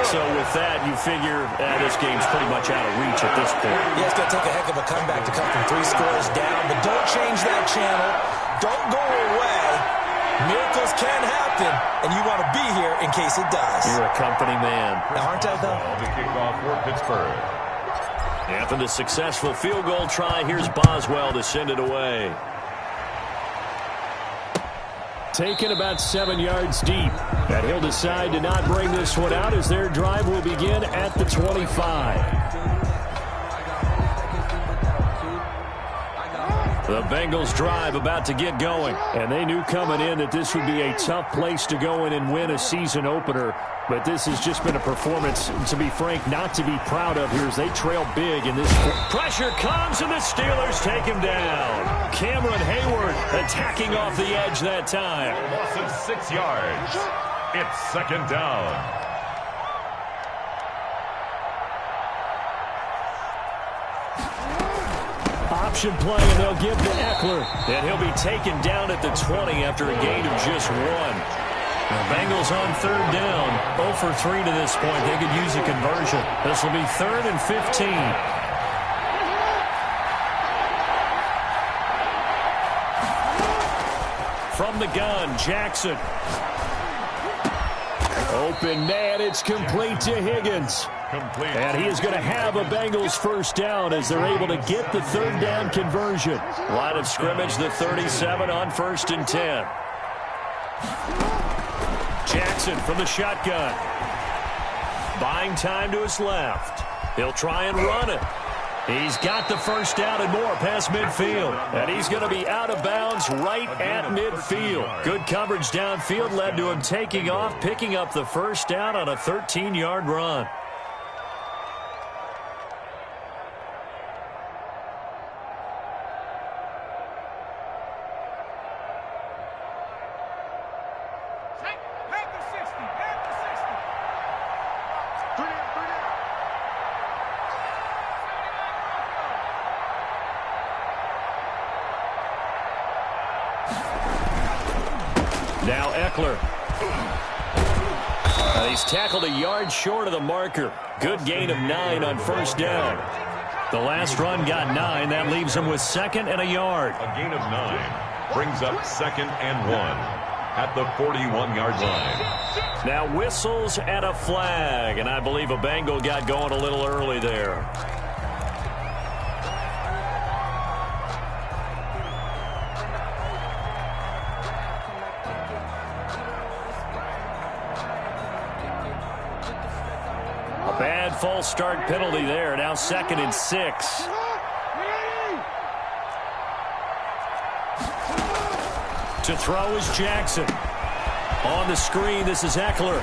B: So with that, you figure this game's pretty much out of reach at this point.
C: Yeah, it's going to take a heck of a comeback to come from 3 scores down, but don't change that channel. Don't go away. Miracles can happen, and you want to be here in case it does.
B: You're a company man.
C: Now, aren't I, though?
D: The kickoff for Pittsburgh.
B: After the successful field goal try, here's Boswell to send it away. Taken about 7 yards deep. And he'll decide to not bring this one out as their drive will begin at the 25. The Bengals drive about to get going. And they knew coming in that this would be a tough place to go in and win a season opener. But this has just been a performance, to be frank, not to be proud of here as they trail big in this. Pressure comes and the Steelers take him down. Cameron Hayward attacking off the edge that time.
D: A loss of 6 yards. It's 2nd down.
B: option play, and they'll give to Eckler. And he'll be taken down at the 20 after a gain of just 1. The Bengals on 3rd down, 0 for 3 to this point. They could use a conversion. This will be 3rd and 15. From the gun, Jackson. Open net, it's complete to Higgins. And he is going to have a Bengals first down as they're able to get the 3rd down conversion. Line of scrimmage, the 37 on 1st and 10. Jackson from the shotgun. Buying time to his left. He'll try and run it. He's got the first down and more past midfield. And he's going to be out of bounds right at midfield. Good coverage downfield led to him taking off, picking up the first down on a 13-yard run. Now Eckler. He's tackled a yard short of the marker. Good gain of 9 on first down. The last run got 9. That leaves him with 2nd and a yard.
D: A gain of 9 brings up 2nd and 1 at the 41-yard line.
B: Now whistles and a flag, and I believe a Bengal got going a little early there. Bad false start penalty there. Now 2nd and 6. To throw is Jackson. On the screen, this is Eckler.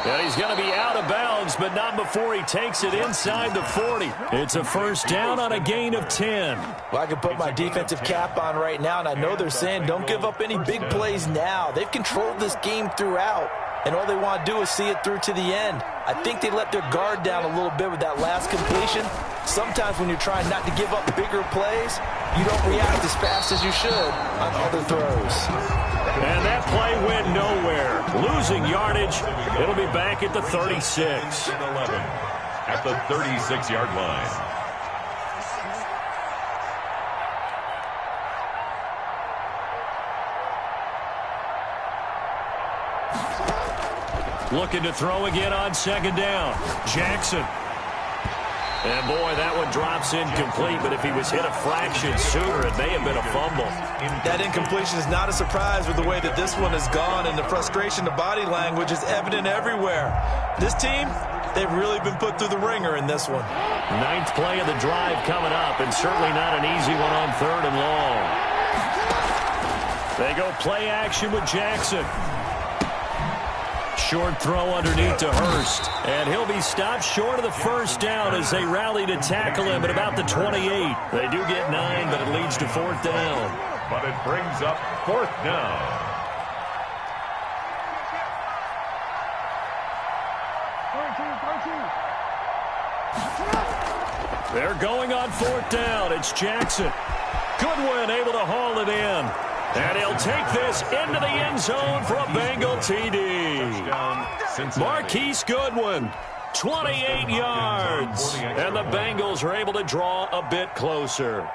B: And he's going to be out of bounds, but not before he takes it inside the 40. It's a first down on a gain of 10.
C: Well, I can put my defensive cap on right now, and I know they're saying don't give up any big plays now. They've controlled this game throughout. And all they want to do is see it through to the end. I think they let their guard down a little bit with that last completion. Sometimes when you're trying not to give up bigger plays, you don't react as fast as you should on other throws.
B: And that play went nowhere. Losing yardage. It'll be back at the 36.
D: 11 at the 36-yard line.
B: Looking to throw again on 2nd down. Jackson. And boy, that one drops incomplete, but if he was hit a fraction sooner, it may have been a fumble.
C: That incompletion is not a surprise with the way that this one has gone, and the frustration, the body language is evident everywhere. This team, they've really been put through the ringer in this one.
B: 9th play of the drive coming up, and certainly not an easy one on 3rd and long. They go play action with Jackson. Short throw underneath to Hurst. And he'll be stopped short of the first down as they rally to tackle him at about the 28. They do get 9, but it leads to 4th down.
D: But it brings up 4th down.
B: They're going on 4th down. It's Jackson. Goodwin able to haul it in. And he'll take this into the end zone for a Bengal TD. Marquise Goodwin, 28 yards. And the Bengals are able to draw a bit closer.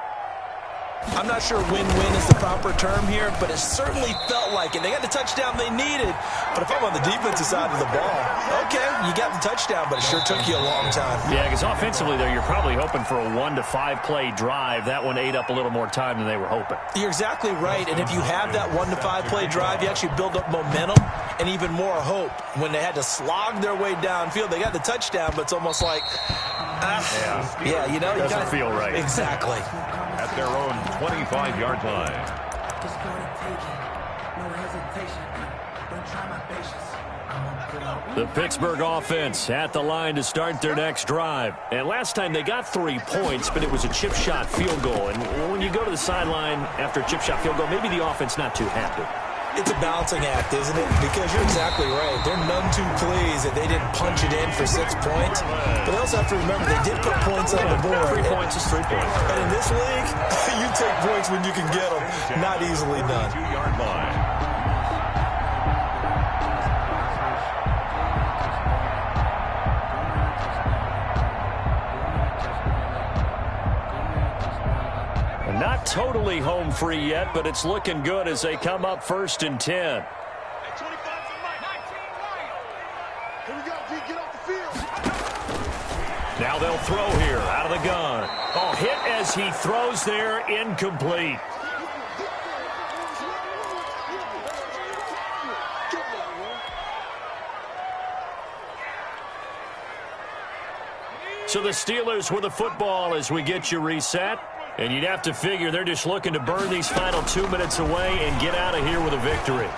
C: I'm not sure win-win is the proper term here, but it certainly felt like it. They got the touchdown they needed. But if I'm on the defensive side of the ball, okay, you got the touchdown, but it sure took you a long time.
B: Yeah, because offensively there, you're probably hoping for a 1 to 5 play drive. That one ate up a little more time than they were hoping.
C: You're exactly right, and if you have that 1 to 5 play drive, you actually build up momentum and even more hope. When they had to slog their way downfield, they got the touchdown, but it's almost like, yeah, you know,
B: doesn't feel right.
C: Exactly.
D: At their own 25-yard line.
B: The Pittsburgh offense at the line to start their next drive. And last time they got 3 points, but it was a chip shot field goal. And when you go to the sideline after a chip shot field goal, maybe the offense not too happy.
C: It's a balancing act, isn't it? Because you're exactly right. They're none too pleased that they didn't punch it in for 6 points. But they also have to remember they did put points on the board.
B: 3 points is 3 points.
C: And in this league, you take points when you can get them. Not easily done.
D: 2-yard line.
B: Not totally home free yet, but it's looking good as they come up 1st and 10. Now they'll throw here out of the gun. Oh, hit as he throws there, incomplete. So the Steelers with the football as we get you reset. And you'd have to figure they're just looking to burn these final 2 minutes away and get out of here with a victory.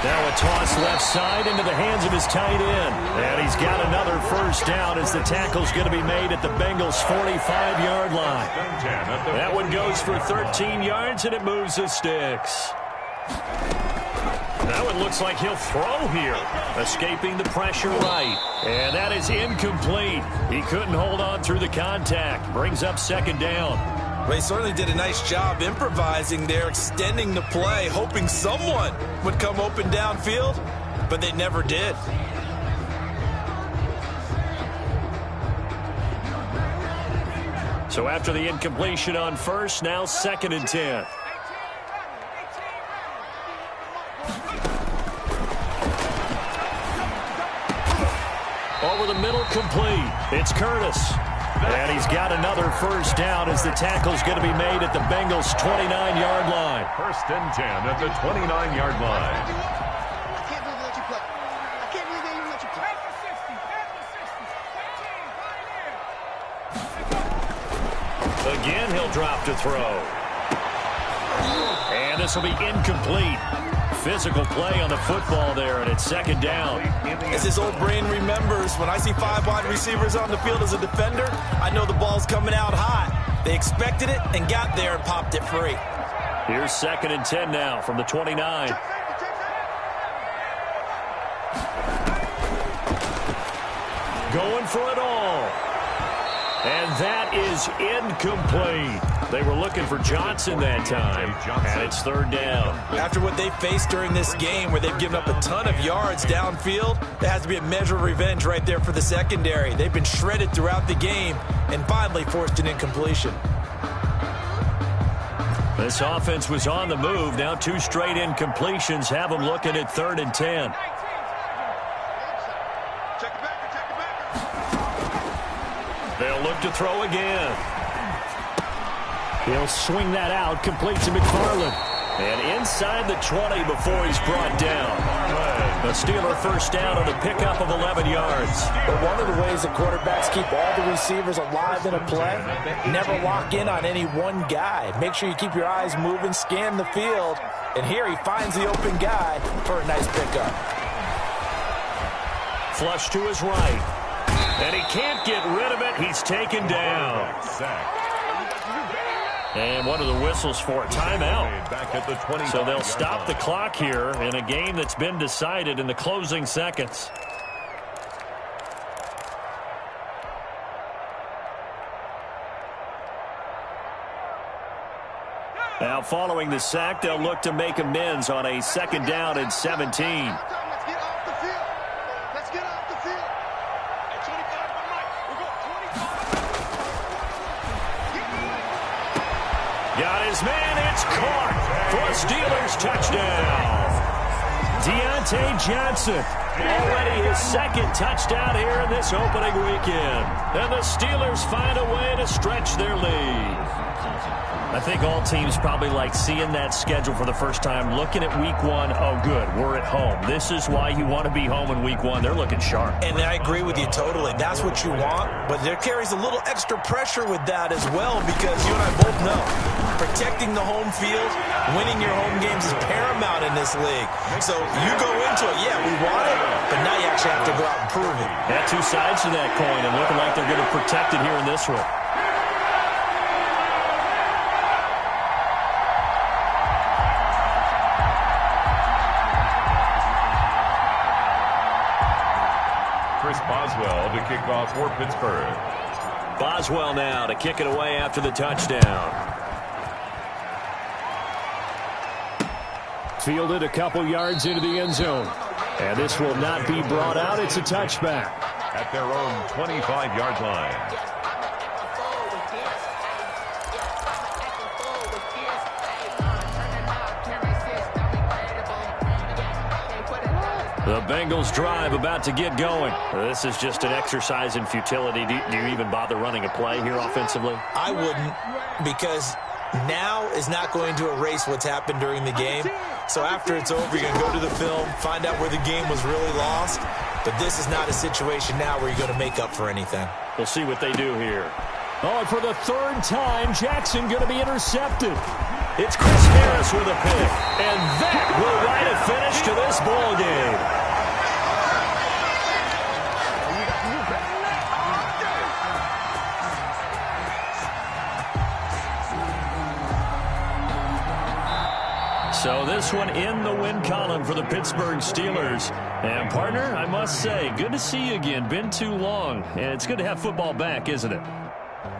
B: Now a toss left side into the hands of his tight end. And he's got another first down as the tackle's going to be made at the Bengals' 45-yard line. That one goes for 13 yards, and it moves the sticks. That one looks like he'll throw here, escaping the pressure right. And that is incomplete. He couldn't hold on through the contact. Brings up 2nd down.
C: Well, he certainly did a nice job improvising there, extending the play, hoping someone would come open downfield, but they never did.
B: So after the incompletion on first, now 2nd and 10. Over the middle, complete. It's Curtis. And he's got another first down as the tackle's going to be made at the Bengals' 29-yard line.
D: 1st and 10 at the 29-yard line.
E: I can't believe they let you play. I can't believe they even let you play.
B: Again, he'll drop to throw. And this will be incomplete. Physical play on the football there, and it's 2nd down.
C: As his old brain remembers, when I see 5 wide receivers on the field as a defender, I know the ball's coming out hot. They expected it and got there and popped it free.
B: Here's 2nd and 10 now from the 29. Going for it all. And that is incomplete. They were looking for Johnson that time, and it's 3rd down.
C: After what they faced during this game where they've given up a ton of yards downfield, there has to be a measure of revenge right there for the secondary. They've been shredded throughout the game and finally forced an incompletion.
B: This offense was on the move. Now 2 straight incompletions have them looking at 3rd and 10. They'll look to throw again. He'll swing that out, complete to McFarland. And inside the 20 before he's brought down. The Steeler first down on a pickup of 11 yards.
C: But one of the ways the quarterbacks keep all the receivers alive in a play, never lock in on any one guy. Make sure you keep your eyes moving, scan the field. And here he finds the open guy for a nice pickup.
B: Flush to his right. And he can't get rid of it. He's taken down. And one of the whistles for a timeout. So they'll stop the clock here in a game that's been decided in the closing seconds. Now following the sack, they'll look to make amends on a 2nd down and 17. Got his man, it's caught for a Steelers touchdown. Deontay Johnson, already his 2nd touchdown here in this opening weekend. And the Steelers find a way to stretch their lead. I think all teams probably like seeing that schedule for the first time, looking at week 1. Oh, good, we're at home. This is why you want to be home in week 1. They're looking sharp.
C: And I agree with you totally. That's what you want. But there carries a little extra pressure with that as well, because you and I both know protecting the home field, winning your home games is paramount in this league. So you go into it, yeah, we want it, but now you actually have to go out and prove it.
B: Got 2 sides to that coin, and looking like they're going to protect it here in this one.
D: Boswell to kick off for Pittsburgh.
B: Boswell now to kick it away after the touchdown. Fielded a couple yards into the end zone. And this will not be brought out. It's a touchback.
D: At their own 25-yard line.
B: The Bengals drive about to get going. This is just an exercise in futility. Do you even bother running a play here offensively?
C: I wouldn't, because now is not going to erase what's happened during the game. So after it's over, you're going to go to the film, find out where the game was really lost. But this is not a situation now where you're going to make up for anything.
B: We'll see what they do here. Oh, and for the third time, Jackson going to be intercepted. It's Chris Harris with a pick. And that will write a finish to this ball game. So this one in the win column for the Pittsburgh Steelers. And, partner, I must say, good to see you again. Been too long. And it's good to have football back, isn't it?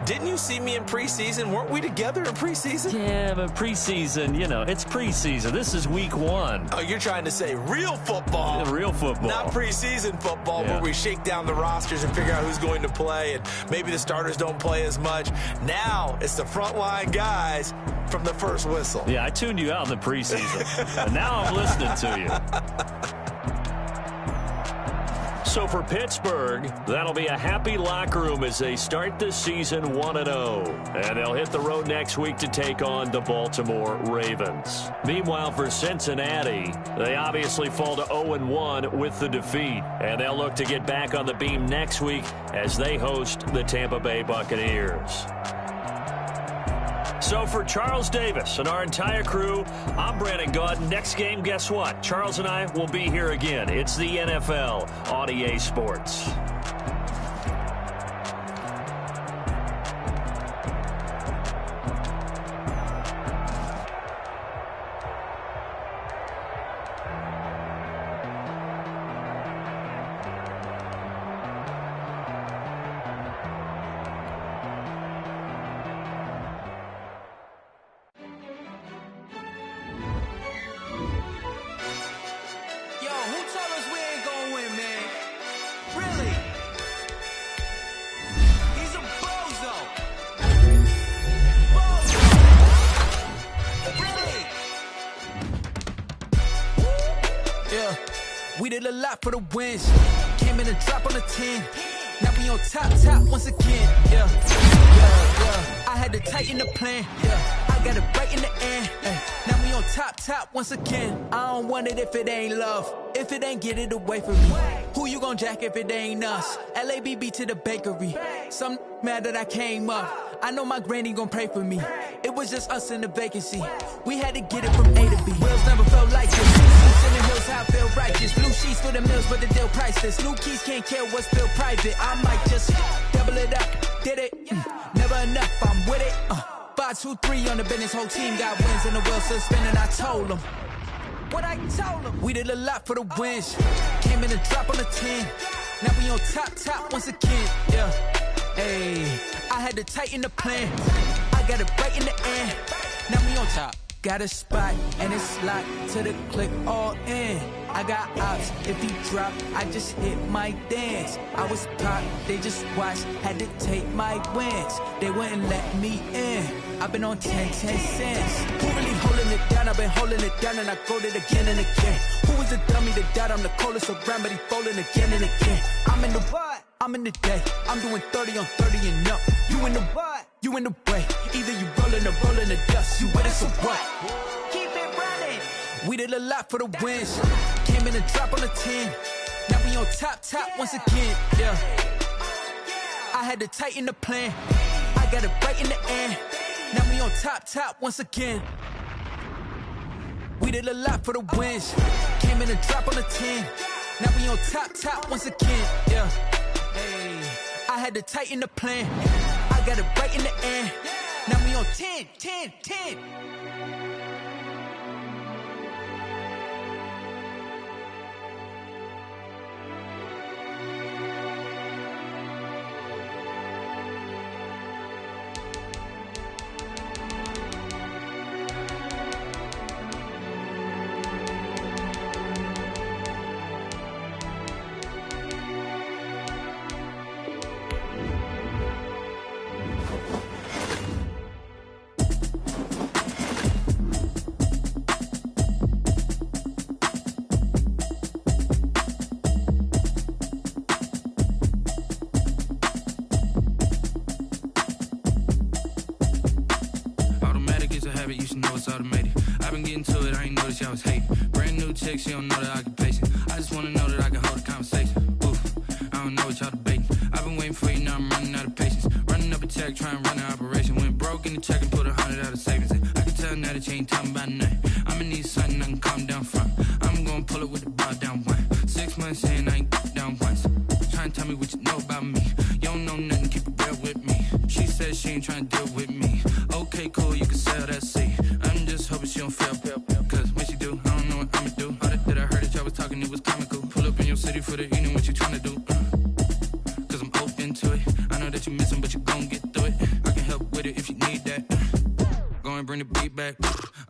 C: Didn't you see me in preseason? Weren't we together in preseason?
B: Yeah, but preseason, you know, it's preseason. This is week 1.
C: Oh, you're trying to say real football.
B: Yeah, real football.
C: Not preseason football where we shake down the rosters and figure out who's going to play, and maybe the starters don't play as much. Now it's the frontline guys from the first whistle.
B: Yeah, I tuned you out in the preseason. And now I'm listening to you. So for Pittsburgh, that'll be a happy locker room as they start this season 1-0. And they'll hit the road next week to take on the Baltimore Ravens. Meanwhile, for Cincinnati, they obviously fall to 0-1 with the defeat. And they'll look to get back on the beam next week as they host the Tampa Bay Buccaneers. So for Charles Davis and our entire crew, I'm Brandon Gaud. Next game, guess what? Charles and I will be here again. It's the NFL on EA Sports.
F: We did a lot for the wins. Came in and drop on the 10. Now we on top once again. Yeah. I had to tighten the plan. Yeah. I got it right in the end. Now we on top once again. I don't want it if it ain't love. If it ain't, get it away from me. Who you gon' jack if it ain't us? LABB to the bakery. Some mad that I came up. I know my granny gon' pray for me. It was just us in the vacancy. We had to get it from A to B. Wheels never felt like this. Sheets in the hills, how I feel righteous. Blue sheets for the mills, but the deal priceless. New keys can't care what's still private. I might just double it up. Did it? Never enough, I'm with it. 5, 2, 3 on the business. Whole team got wins and the wheels still spinning. I told them. What I told them. We did a lot for the wins. Came in and drop on the 10. Now we on top once again. Yeah. Hey, I had to tighten the plan. I got it right in the end. Now we on top. Got a spot and it's locked to the click all in. I got ops, if he drop, I just hit my dance. I was top, they just watched, had to take my wins. They wouldn't let me in. I've been on 10 cents. Who really holding it down? I've been holding it down and I go it again and again. Who was the dummy that died? I'm the coldest around, but he folding again and again. I'm in the what? I'm in the day. I'm doing 30 on 30 and up. You in the what? You in the way. Either you rolling or rolling the dust. You with it, so what? Keep it running. We did a lot for the wins. Came in and drop on the 10. Now we on top once again. Yeah. I had to tighten the plan. I got it right in the end. Now we on top once again. We did a lot for the wins. Came in and drop on the 10. Now we on top once again. Yeah. Hey, I had to tighten the plan. I got it right in the end. Now we on 10. habit, you should know it's automated. I've been getting to it, I ain't noticed y'all was hating. Brand new chick, she don't know the occupation. I just wanna know that I can hold a conversation. Oof, I don't know what y'all debating. I've been waiting for you, now I'm running out of patience. Running up a check, trying to run an operation. Went broke in the check and put 100 out of savings in. I can tell now that you ain't talking about nothing. I'ma need something I can calm down from. I'm gonna pull it with the bar down one. 6 months in, I ain't down once. Trying to tell me what you know about me. You don't know nothing, keep it real with me. She said she ain't trying to deal with me. Okay, cool, you can sell that seat. I'm just hoping she don't fail. Cause when she do, I don't know what I'ma do. All that I heard that y'all was talking, it was comical. Pull up in your city for the evening, what you trying to do? Cause I'm open to it. I know that you missing, but you gon' get through it. I can help with it if you need that. Go and bring the beat back.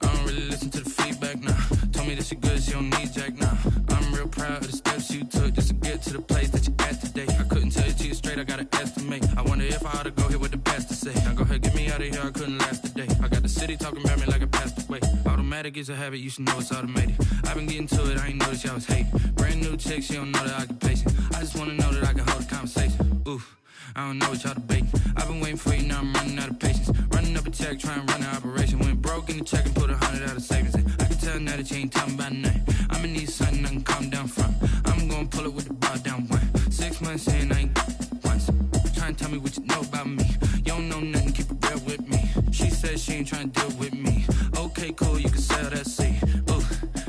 F: I don't really listen to the feedback, nah. Told me that she good, she don't need jack, nah. I'm real proud of the steps you took just to get to the place that you at today. I couldn't tell you to you straight, I gotta estimate. I wonder if I ought to go here with the best to say. Now go ahead, get me out of here, I couldn't last today. I got the city talking about me like I passed away. Automatic is a habit, you should know it's automated. I've been getting to it, I ain't noticed y'all was hating. Brand new chick, she don't know the occupation. I just wanna know that I can hold a conversation. Oof, I don't know what y'all debating. I've been waiting for you, now I'm running out of patience. Running up a check, trying to run an operation. Went broke in the check and put 100 out of savings in. I can tell now that you ain't talking about nothing. I'ma need something I can calm down from. I'm gonna pull it with the bar down one. 6 months in, I ain't once. Trying to tell me what you know about me. You don't know nothing, keep it real with me. She said she ain't trying to deal with me. Okay, cool, you can sell that seat. Ooh,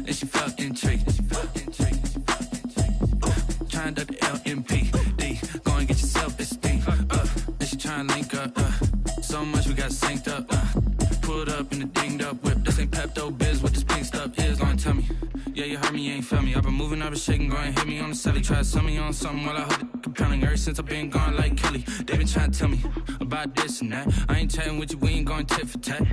F: and she felt intrigued. Trying to the LMPD. Go and get your self-esteem. And she trying to link up. So much we got synced up. Pulled up in the dinged up whip. This ain't Pepto-Biz, what this pink stuff is. Long tell me. Yeah, you heard me, you ain't felt me. I've been moving, I've been shaking, go and hit me on the celly. Try to sell me on something while I hold it compelling. Ever since I've been gone like Kelly, they been trying to tell me about this and that. I ain't chatting with you, we ain't going tit for tat.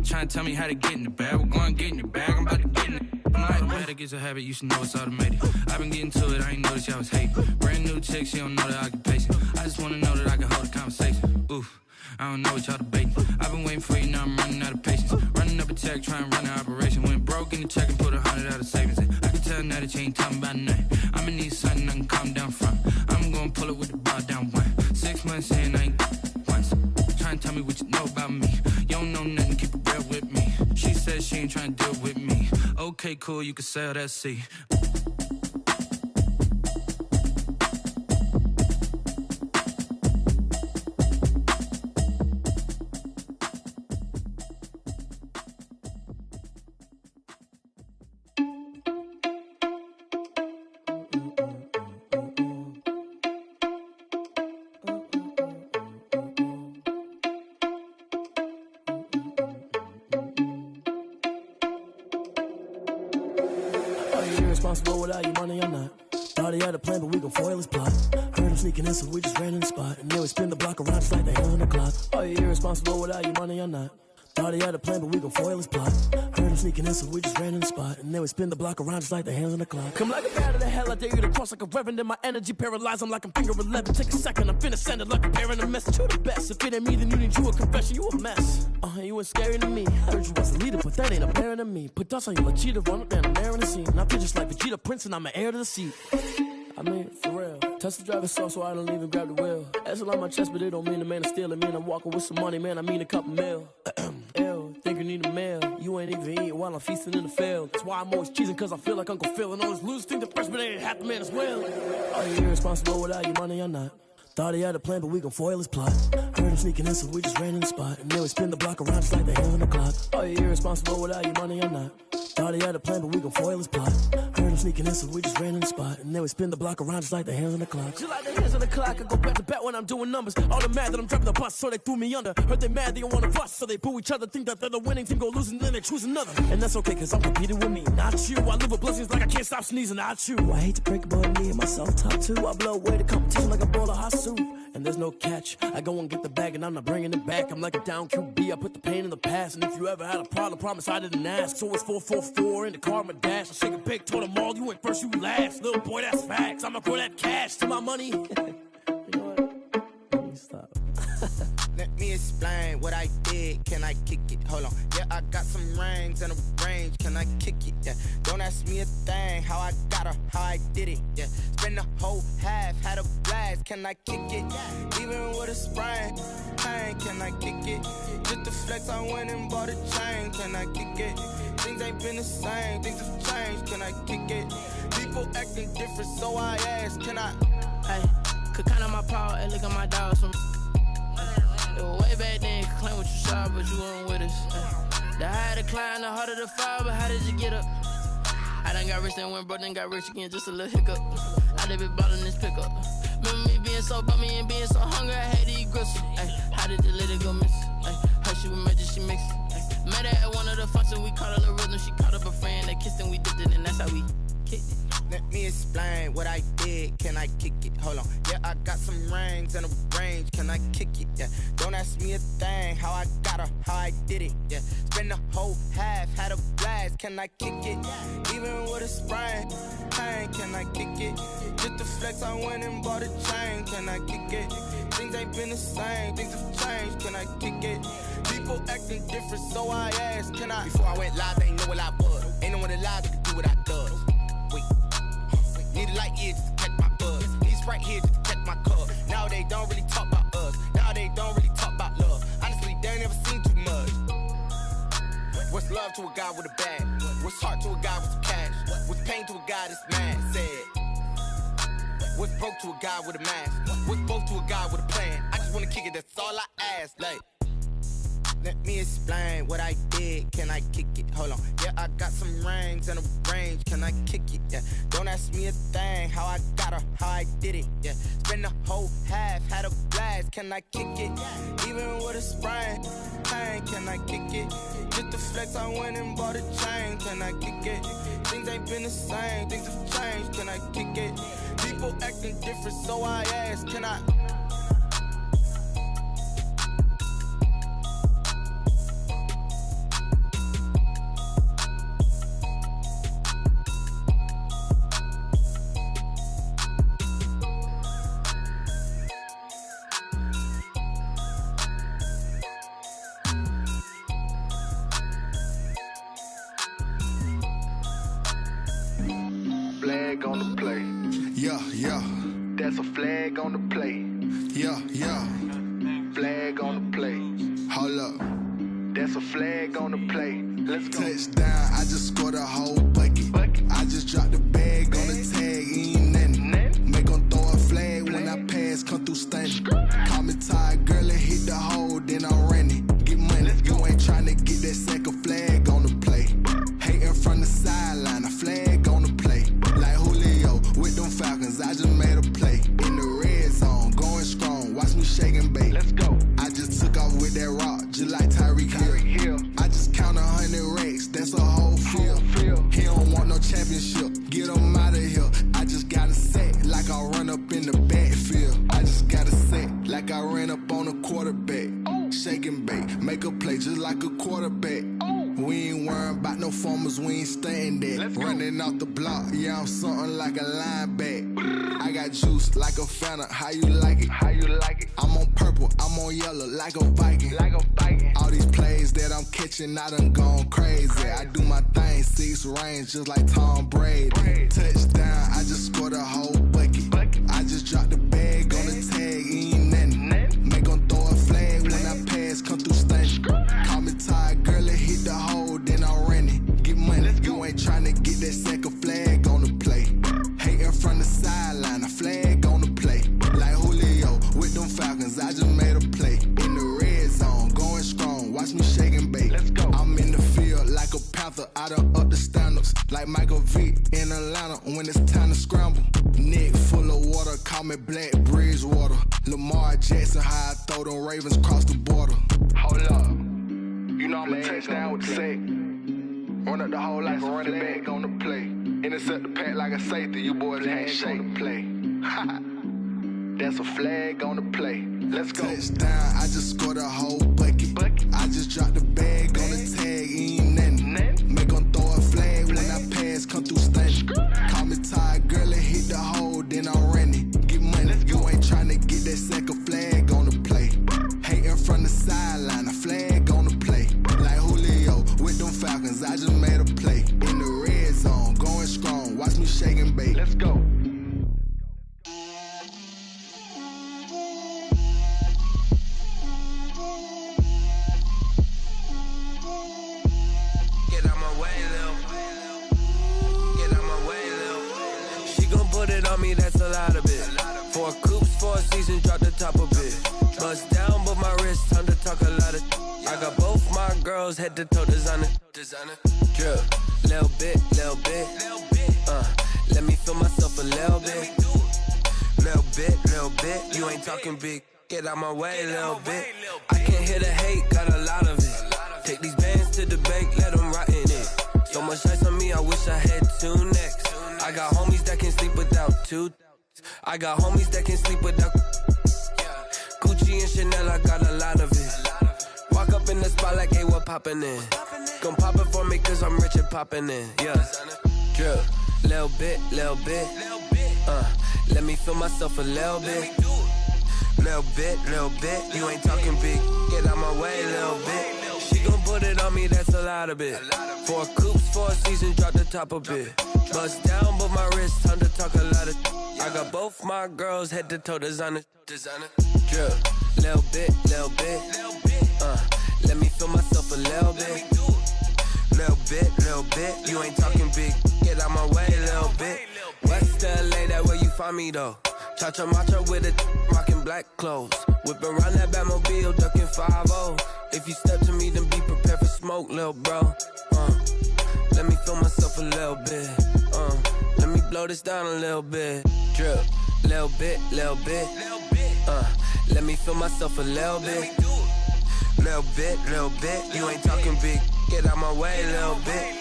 F: Trying to tell me how to get in the bag. We're going to get in the bag, I'm about to get in it. Automatic is a habit, you should know it's automated. I've been getting to it, I ain't noticed y'all was hating. Brand new chick, she don't know the occupation. I just wanna know that I can hold a conversation. Oof, I don't know what y'all debating. I've been waiting for you, now I'm running out of patience. Running up a check, trying to run an operation. Went broke in the check and put 100 out of savings in. I can tell now that you ain't talking about nothing. I'ma need something I can calm down from. I'm gonna pull it with the bar down one. 6 months in, I ain't once. Trying to tell me what you know about me. You don't know nothing, keep it real with me. She said she ain't trying to deal with me. Okay, cool, you can sell that seat.
G: Irresponsible without your money or not. Thought he had a plan, but we gon' foil his plot. Heard him sneaking in, so we just ran in the spot. And then we spin the block around just like the hands on the clock. Are you irresponsible without your money or not? Thought he had a plan, but we gon' foil his plot. Heard him sneaking in, so we just ran in the spot. And then we spin the block around just like the hands on the clock. Come like a bat of the hell, I dare you to cross like a reverend. In my energy paralyzed, I'm like I'm finger 11. Take a second, I'm finna send it like a parent a message. You the best, if it ain't me, then you need you a confession. You a mess, you ain't scary to me. I heard you was a leader, but that ain't apparent to me. Put dust on you like cheetah, run up down the air in the scene. I feel just like Vegeta Prince and I'm an heir to the seat. I mean, for real. Touch the driver's soft so I don't even grab the wheel. That's on my chest, but it don't mean the man is stealing. Man, I'm walking with some money, man, I mean a couple mil. Ew, think you need a meal. You ain't even eating while I'm feasting in the field. That's why I'm always cheesing, cause I feel like Uncle Phil. And all those losers think the freshman ain't half the man as well. Are you irresponsible without your money or not? Thought he had a plan, but we gon' foil his plot. Heard him sneaking in, so we just ran in the spot. And then we spin the block around just like the hands on the clock. Are you irresponsible without your money or not? Thought he had a plan, but we gon' foil his plot. Heard him sneaking in, so we just ran in the spot. And then we spin the block around just like the hands on the clock. Just like the hands on the clock, I go back to back when I'm doing numbers. All the mad that I'm driving the bus, so they threw me under. Heard they mad, they don't wanna bust, so they boo each other. Think that they're the winning team, go losing, then they choose another. And that's okay, cause I'm competing with me, not you. I live with blessings like I can't stop sneezing, not you. I hate to break it, but me and myself top two. I blow away the competition like a bowl of hot soup. And there's no catch. I go and get the bag and I'm not bringing it back. I'm like a down QB, I put the pain in the past. And if you ever had a problem, promise I didn't ask. So it's 444 in the car, my dash. I shake a big, told them all, you ain't first, you last. Little boy, that's facts. I'ma throw that cash to my money. You know what? Let me stop.
H: Let me explain what I did. Can I kick it? Hold on. Yeah, I got some rings and a range. Can I kick it? Yeah. Don't ask me a thing. How I got her, how I did it. Yeah. Spend the whole half, had a blast. Can I kick it? Even with a sprain, pain. Can I kick it? Just to flex, I went and bought a chain. Can I kick it? Things ain't been the same. Things have changed. Can I kick it? People acting different, so I ask. Can I?
G: Hey, could count on my power and look at my dogs from. It was way back then, could claim what you saw, but you weren't with us. The higher the climb, the harder the fall, but how did you get up? I done got rich and went broke, then got rich again, just a little hiccup. I done been ballin' this pickup. Remember me being so bummy and being so hungry, I had to eat gristle. How did the lady go miss? Her she was magic, she mixed. Met her at one of the functions, we caught a little rhythm. She caught up a friend, they kissed and we dipped it, and that's how we kicked it.
H: Let me explain what I did. Can I kick it? Hold on. Yeah, I got some rings and a range. Can I kick it? Yeah. Don't ask me a thing. How I got her, how I did it. Yeah. Spend the whole half, had a blast. Can I kick it? Even with a sprain, pain. Can I kick it? Just to flex, I went and bought a chain. Can I kick it? Things ain't been the same. Things have changed. Can I kick it? People acting different, so I asked. Can I? Before I went live, they ain't know what I was. Ain't no one alive that could do what I does. Wait. Need a light here just to catch my buzz. Need Sprite here just to catch my cup. Now they don't really talk about us. Now they don't really talk about love. Honestly, they ain't never seen too much. What's love to a guy with a bag? What's heart to a guy with some cash? What's pain to a guy that's mad? Said. What's broke to a guy with a mask? What's broke to a guy with a plan? I just wanna kick it, that's all I ask. Like, let me explain what I did. Can I kick it? Hold on. Yeah, I got some rings and a range. Can I kick it? Yeah. Don't ask me a thing. How I got her, how I did it. Yeah. Spend the whole half, had a blast. Can I kick it? Even with a sprain, pain. Can I kick it? Just to flex, I went and bought a chain. Can I kick it? Things ain't been the same. Things have changed. Can I kick it? People acting different, so I ask. Can I?
A: Flag on the play. Yeah, yeah. That's a flag on the play. Yeah, yeah. Flag on the play. Hold up. That's a flag on the play. Let's go. Touchdown, I just scored a whole bucket. I just dropped the bag on the tag, ain't nothing. Make 'em throw a flag when I pass, come through stunning. Call me tired, girl, and hit the hole, then I'm running. Get money, you ain't tryna get that second flag on the play. Hating from the sideline, a flag on the play. Like Julio with them Falcons, I just made a play. In the red zone, going strong, watch me shake and bake. Let's go. I just took off with that rock, just like Tyreek Hill. I just count 100 racks, that's a whole field. He don't want no championship, get him out of here. I just got a set, like I run up in the backfield. I just got a set, like I ran up on a quarterback. Shake and bake, make a play just like a quarterback. We ain't worrying about no formers, we ain't staying there. Running off the block, yeah, I'm something like a linebacker. I got juice like a Fanta, how you like it? How you like it? I'm on purple, I'm on yellow, like a Viking. Like a Viking. All these plays that I'm catching, I done gone crazy. I do my thing, 6 range, just like Tom Brady. Touchdown, I just scored a whole bucket. I just dropped the bag on the tag, ain't nothing. Make 'em throw a flag when I pass, come through stunning. Call me tired, girl, and hit the hole, then I'm running. Get money, you ain't tryna get that second flag on the play. Hating from the sideline, a flag on the play. Like Julio with them Falcons, I just made a play. In the red zone, going strong, watch me shake and bake. Let's go. I'm in the field like a panther, I done up the standards. Like Michael Vick in Atlanta when it's time to scramble. Neck full of water, call me Black Bridgewater. Lamar Jackson, how I throw them Ravens cross the border. Hold up. You know I'm a touchdown with the sack. Run up the whole like a running back on the play. Intercept the pack like a safety, you boys ain't shake the play. That's a flag on the play. Let's go. Touchdown, I just scored a whole bucket. I just dropped the bag on the tag, ain't nothing. Make 'em throw a flag when I pass, come through stunning. Call me tired, girl, and hit the hole, then I'm running. Get money, you ain't tryna get that second flag on the play. Hating from
I: on me, that's a lot of it. 4 coops, 4 seasons, drop the top of it. Bust down, but my wrist, time to talk a lot of. I got both my girls head to toe designer. Drip, little bit. Let me feel myself a little bit. Little bit. You ain't talking big. Get out my way, little bit. I can't hear the hate, got a lot of it. Take these bands to the bank, let them rot in it. So much ice on me, I wish I had 2 necks. I got homies that can sleep without 2. I got homies that can sleep without Gucci and Chanel, I got a lot of it. Walk up in the spot like, hey, what poppin' in? Gon' pop it for me cause I'm rich and poppin' in. Yeah, drip, little bit. Let me feel myself a little bit. Little bit. You ain't talking big. Get out my way, little bit. She gon' put it on me, that's a lot of it. 4 coops, 4 seasons, drop the top of it. Bust down, but my wrist, time to talk a lot of. I got both my girls head to toe designer. Drip, little bit. Let me feel myself a little bit. Little bit. You ain't talking big. Get out my way, little bit. West LA, that where you find me though. Cha-cha macha with a rockin' black clothes. Whip around that Batmobile, ducking 5-0. If you step to me, then be prepared for smoke, lil' bro. Let me feel myself a little bit. Let me blow this down a little bit. Drip, little bit. Let me feel myself a little bit. Little bit. You ain't talking big. Get out my way, little bit.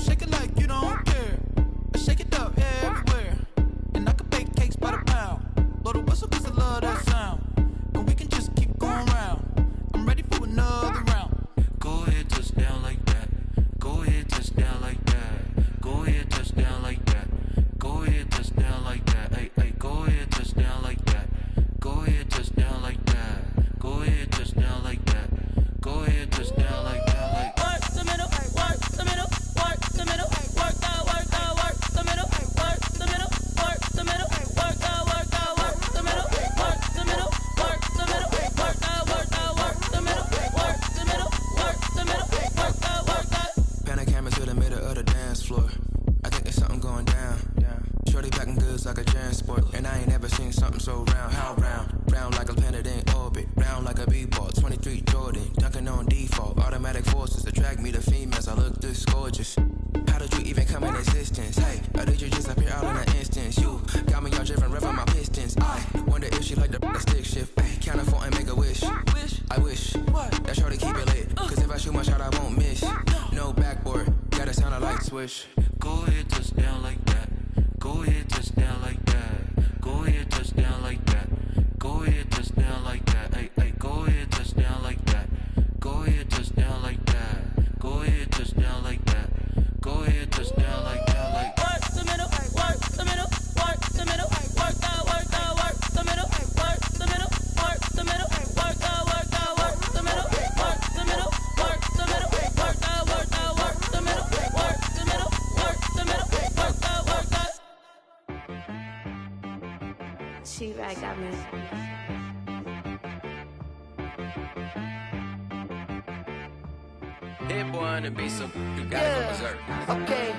F: Shake it like you don't care. Shake it up everywhere. And I can bake cakes by the
I: attract me to females, I look this gorgeous. How did you even come in existence? Hey, or did you just appear out in an instance? You got me all driven, revving my pistons. I wonder if she like the stick shift. Hey, count it 4 and make a wish. I wish that shorty keep it lit. Cause if I shoot my shot, I won't miss. No backboard, gotta sound a light switch.
J: Go ahead, touch down like that. Go ahead, touch down like that. Go ahead, touch down like that. Go ahead, touch down like that. Hey, hey, go ahead, touch down like that. Go ahead, touch down like that. Go ahead, touch down like that. Go ahead, touch down like that. Like
F: work the middle, work the middle, work the middle, work the middle, work the middle, work the middle, work the middle, work the middle, work the middle, work the middle, work the middle, work the middle, work the middle.
K: She right got me.
I: Hit boy on the beat, so you gotta go berserk.
F: Okay.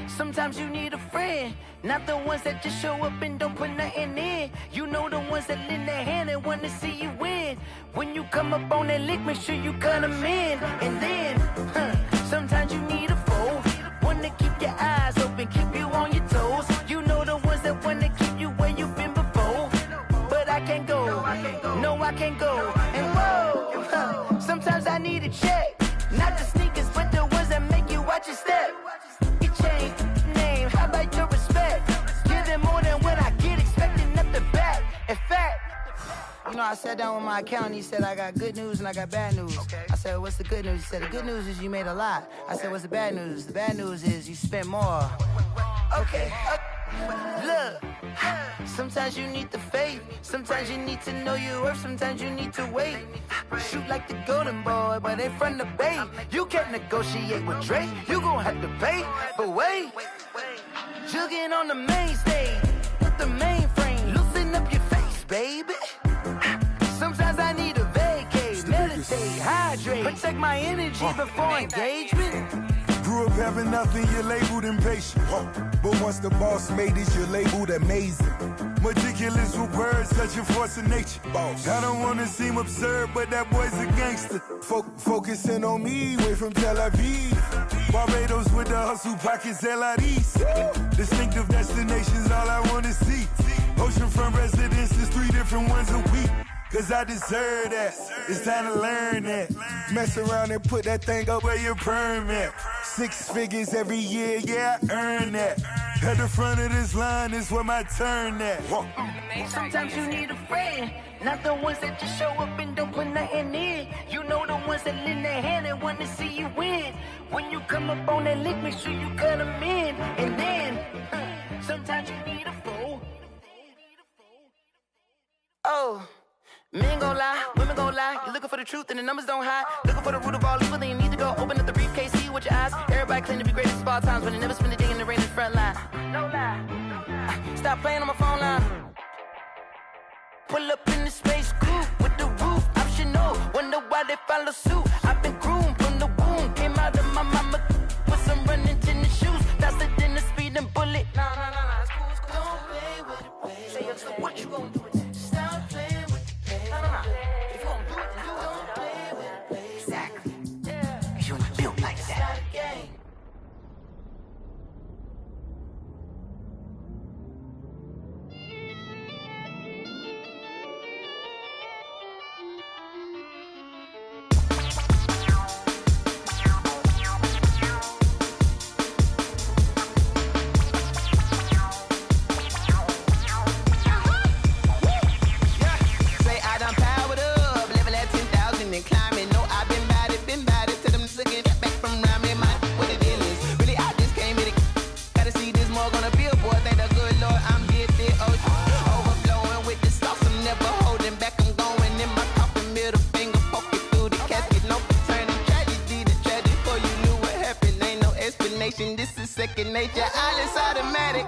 F: Sometimes you need a friend, not the ones that just show up and don't put nothing in. You know the ones that lend their hand and want to see you win. When you come up on that lick, make sure you cut them in. And then, sometimes you need a foe, one to keep your eyes open, keep you on your toes. You know the ones that want to keep you where you've been before. But I can't go, no I can't go. And whoa, sometimes I need a check. Not the sneakers, but the ones that make you watch your step. You change name, how about your respect? Give them more than what I get, expecting nothing back. In fact, you know, I sat down with my accountant, he said I got good news and I got bad news. I said, what's the good news? He said, the good news is you made a lot. I said, what's the bad news? The bad news is you spent more. Okay, look, sometimes you need the faith, sometimes you need to know your worth, sometimes you need to wait. Shoot like the golden boy, but they from the bay. You can't negotiate with Drake, you gon' have to pay. But wait, jugging on the main stage with the mainframe, loosen up your face, baby. Sometimes I need a vacate, meditate, hydrate, protect my energy before engagement.
L: Grew up having nothing, you're labeled impatient. But once the boss made it, you're labeled amazing. Meticulous with words, such a force of nature. I don't wanna seem absurd, but that boy's a gangster. Focusing on me, way from Tel Aviv. Barbados with the hustle, pockets LIDs. Distinctive destinations, all I wanna see. Oceanfront residences, 3 different ones a week. Cause I deserve that, it's time to learn that. Mess around and put that thing up where your permit. 6 figures every year, yeah, I earn that. At the front of this line is where my turn at.
F: Sometimes you need a friend, not the ones that just show up and don't put nothing in. You know the ones that lend their hand and want to see you win. When you come up on that lick, make sure you cut them in. And then, sometimes you need a foe. Oh. Men gon' lie, women gon' lie. You're looking for the truth and the numbers don't hide. Looking for the root of all evil, then you need to go open up the briefcase, see with your eyes. Everybody claim to be greatest of all times, but they never spend a day in the rain in the front line. No lie. Stop playing on my phone line. Pull up in the space coupe with the roof optional. Wonder why they follow suit. I've been groomed from the womb. Came out of my mama with some running tennis shoes. Faster than the speeding bullet. Nah, it's cool, it's cool. Don't play with it, baby. Say so what you gon' do with it? Stop playing with it. If you don't do it, then you don't play with it, baby. Exactly. Yeah. You ain't built like that. It's not a game. This is second nature, all is automatic.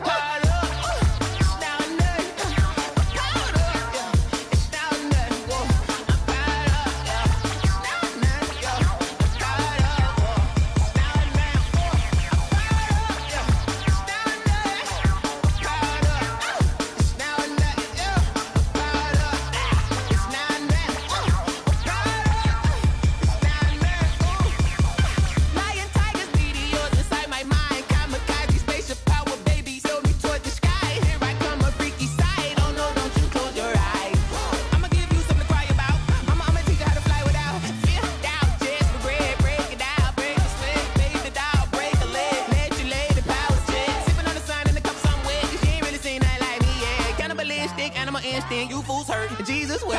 H: Jesus will.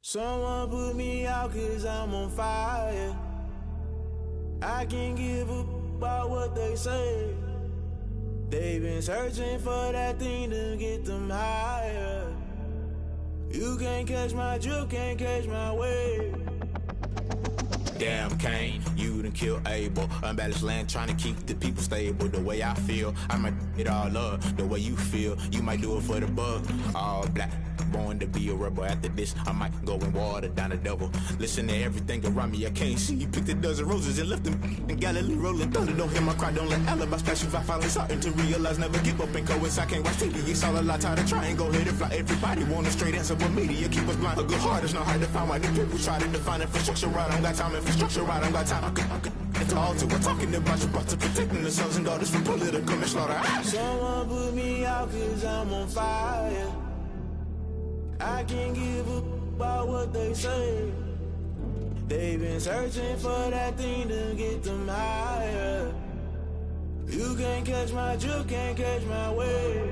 K: Someone put me out 'cause I'm on fire. I can't give up about what they say. They've been searching for that thing to get them higher. You can't catch my drift, can't catch my wave.
M: Damn, Kane, you done killed Abel. Unbalanced land, trying to keep the people stable. The way I feel, I might it all up. The way you feel, you might do it for the bug. All black, born to be a rebel. After this, I might go and water down the devil. Listen to everything around me, I can't see. Picked a dozen roses and left them in Galilee rolling thunder. Don't hear my cry, don't let alibis pass you. I finally starting to realize, never give up and coincide. Can't watch TV, it's all a lot. Tired of trying, go ahead and fly. Everybody want a straight answer, but media keep us blind. A good heart is not hard to find. Why the people try to define infrastructure right? I don't got time, infrastructure right, I don't got time. I could it's all to we're talking about you, about to protecting the sons and daughters from political and slaughter.
K: Someone put me out 'cause I'm on fire. I can't give up about what they say. They've been searching for that thing to get them higher. You can't catch my drift, can't catch my wave.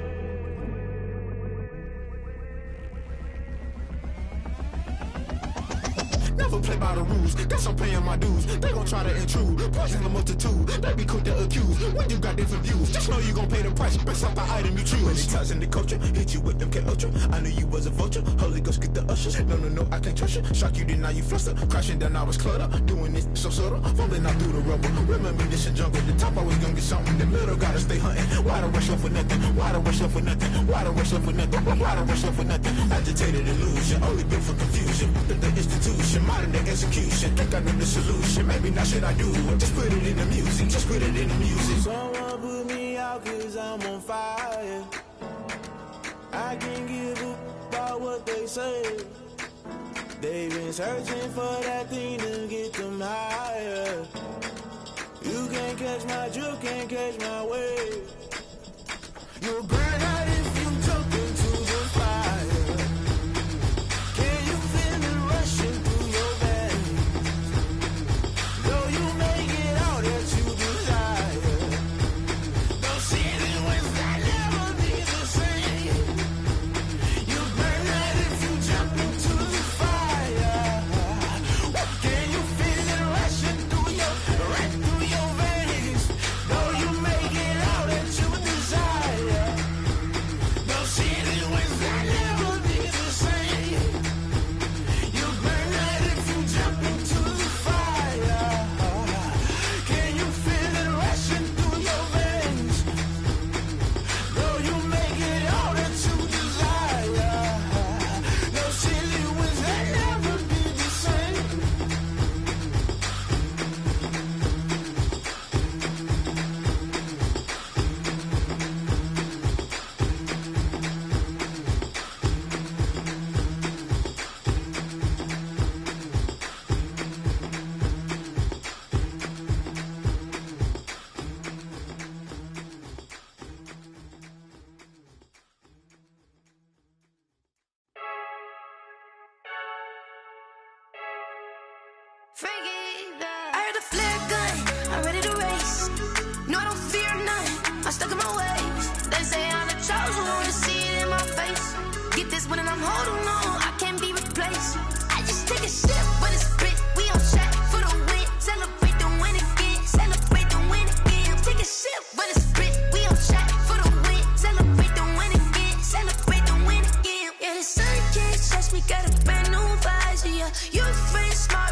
M: Never play by the rules, guess I'm paying my dues. They gon' try to intrude, poison the multitude. They be quick to accuse, when you got different views. Just know you gon' pay the price, based off the item you choose. Many times in the culture, hit you with them K-Ultra. I knew you was a vulture, Holy Ghost get the ushers. No, I can't trust you. Shock you, then now you fluster. Crashing down, I was cluttered. Doing this so subtle, fumbling out through the rubble. Remember this a jungle, the top always gonna get something. The middle gotta stay hunting. Why the rush up for nothing? Why the rush up for nothing? Why the rush up for nothing? Why the rush up for nothing? Agitated illusion, only built for confusion. The institution, modern day execution. Think I know the solution, maybe not should I do it. Just put it in the music, just put it in the music.
K: Someone put me out 'cause I'm on fire. I can't give up about what they say. They've been searching for that thing to get them higher. You can't catch my drift, can't catch my wave. You'll burn out if you jump into the fire. Can you feel it rushing through your veins? Though you may get all that you desire, those city winds that never be the same. You burn out if you jump into the fire. Can you feel it rushing through your veins? Though you may get all that you desire, those city winds that never be the same. You burn out if you jump into the fire. Can you feel it rushing through your veins? Though you may get all that you desire, those silly winds that never be the same.
N: I heard a flare gun, I'm ready to race. No, I don't fear none, I'm stuck in my ways. They say I'm the chosen who wanna see it in my face. Get this one and I'm holding on, I can't be replaced. I just take a sip, but it's spit. We on track for the win. Celebrate the win again. Celebrate the win again. Take a sip, but it's spit. We on track for the win. Celebrate the win again. Celebrate the win again. Yeah, the sun can't touch me. Got a brand new visor. Yeah, your friends smart.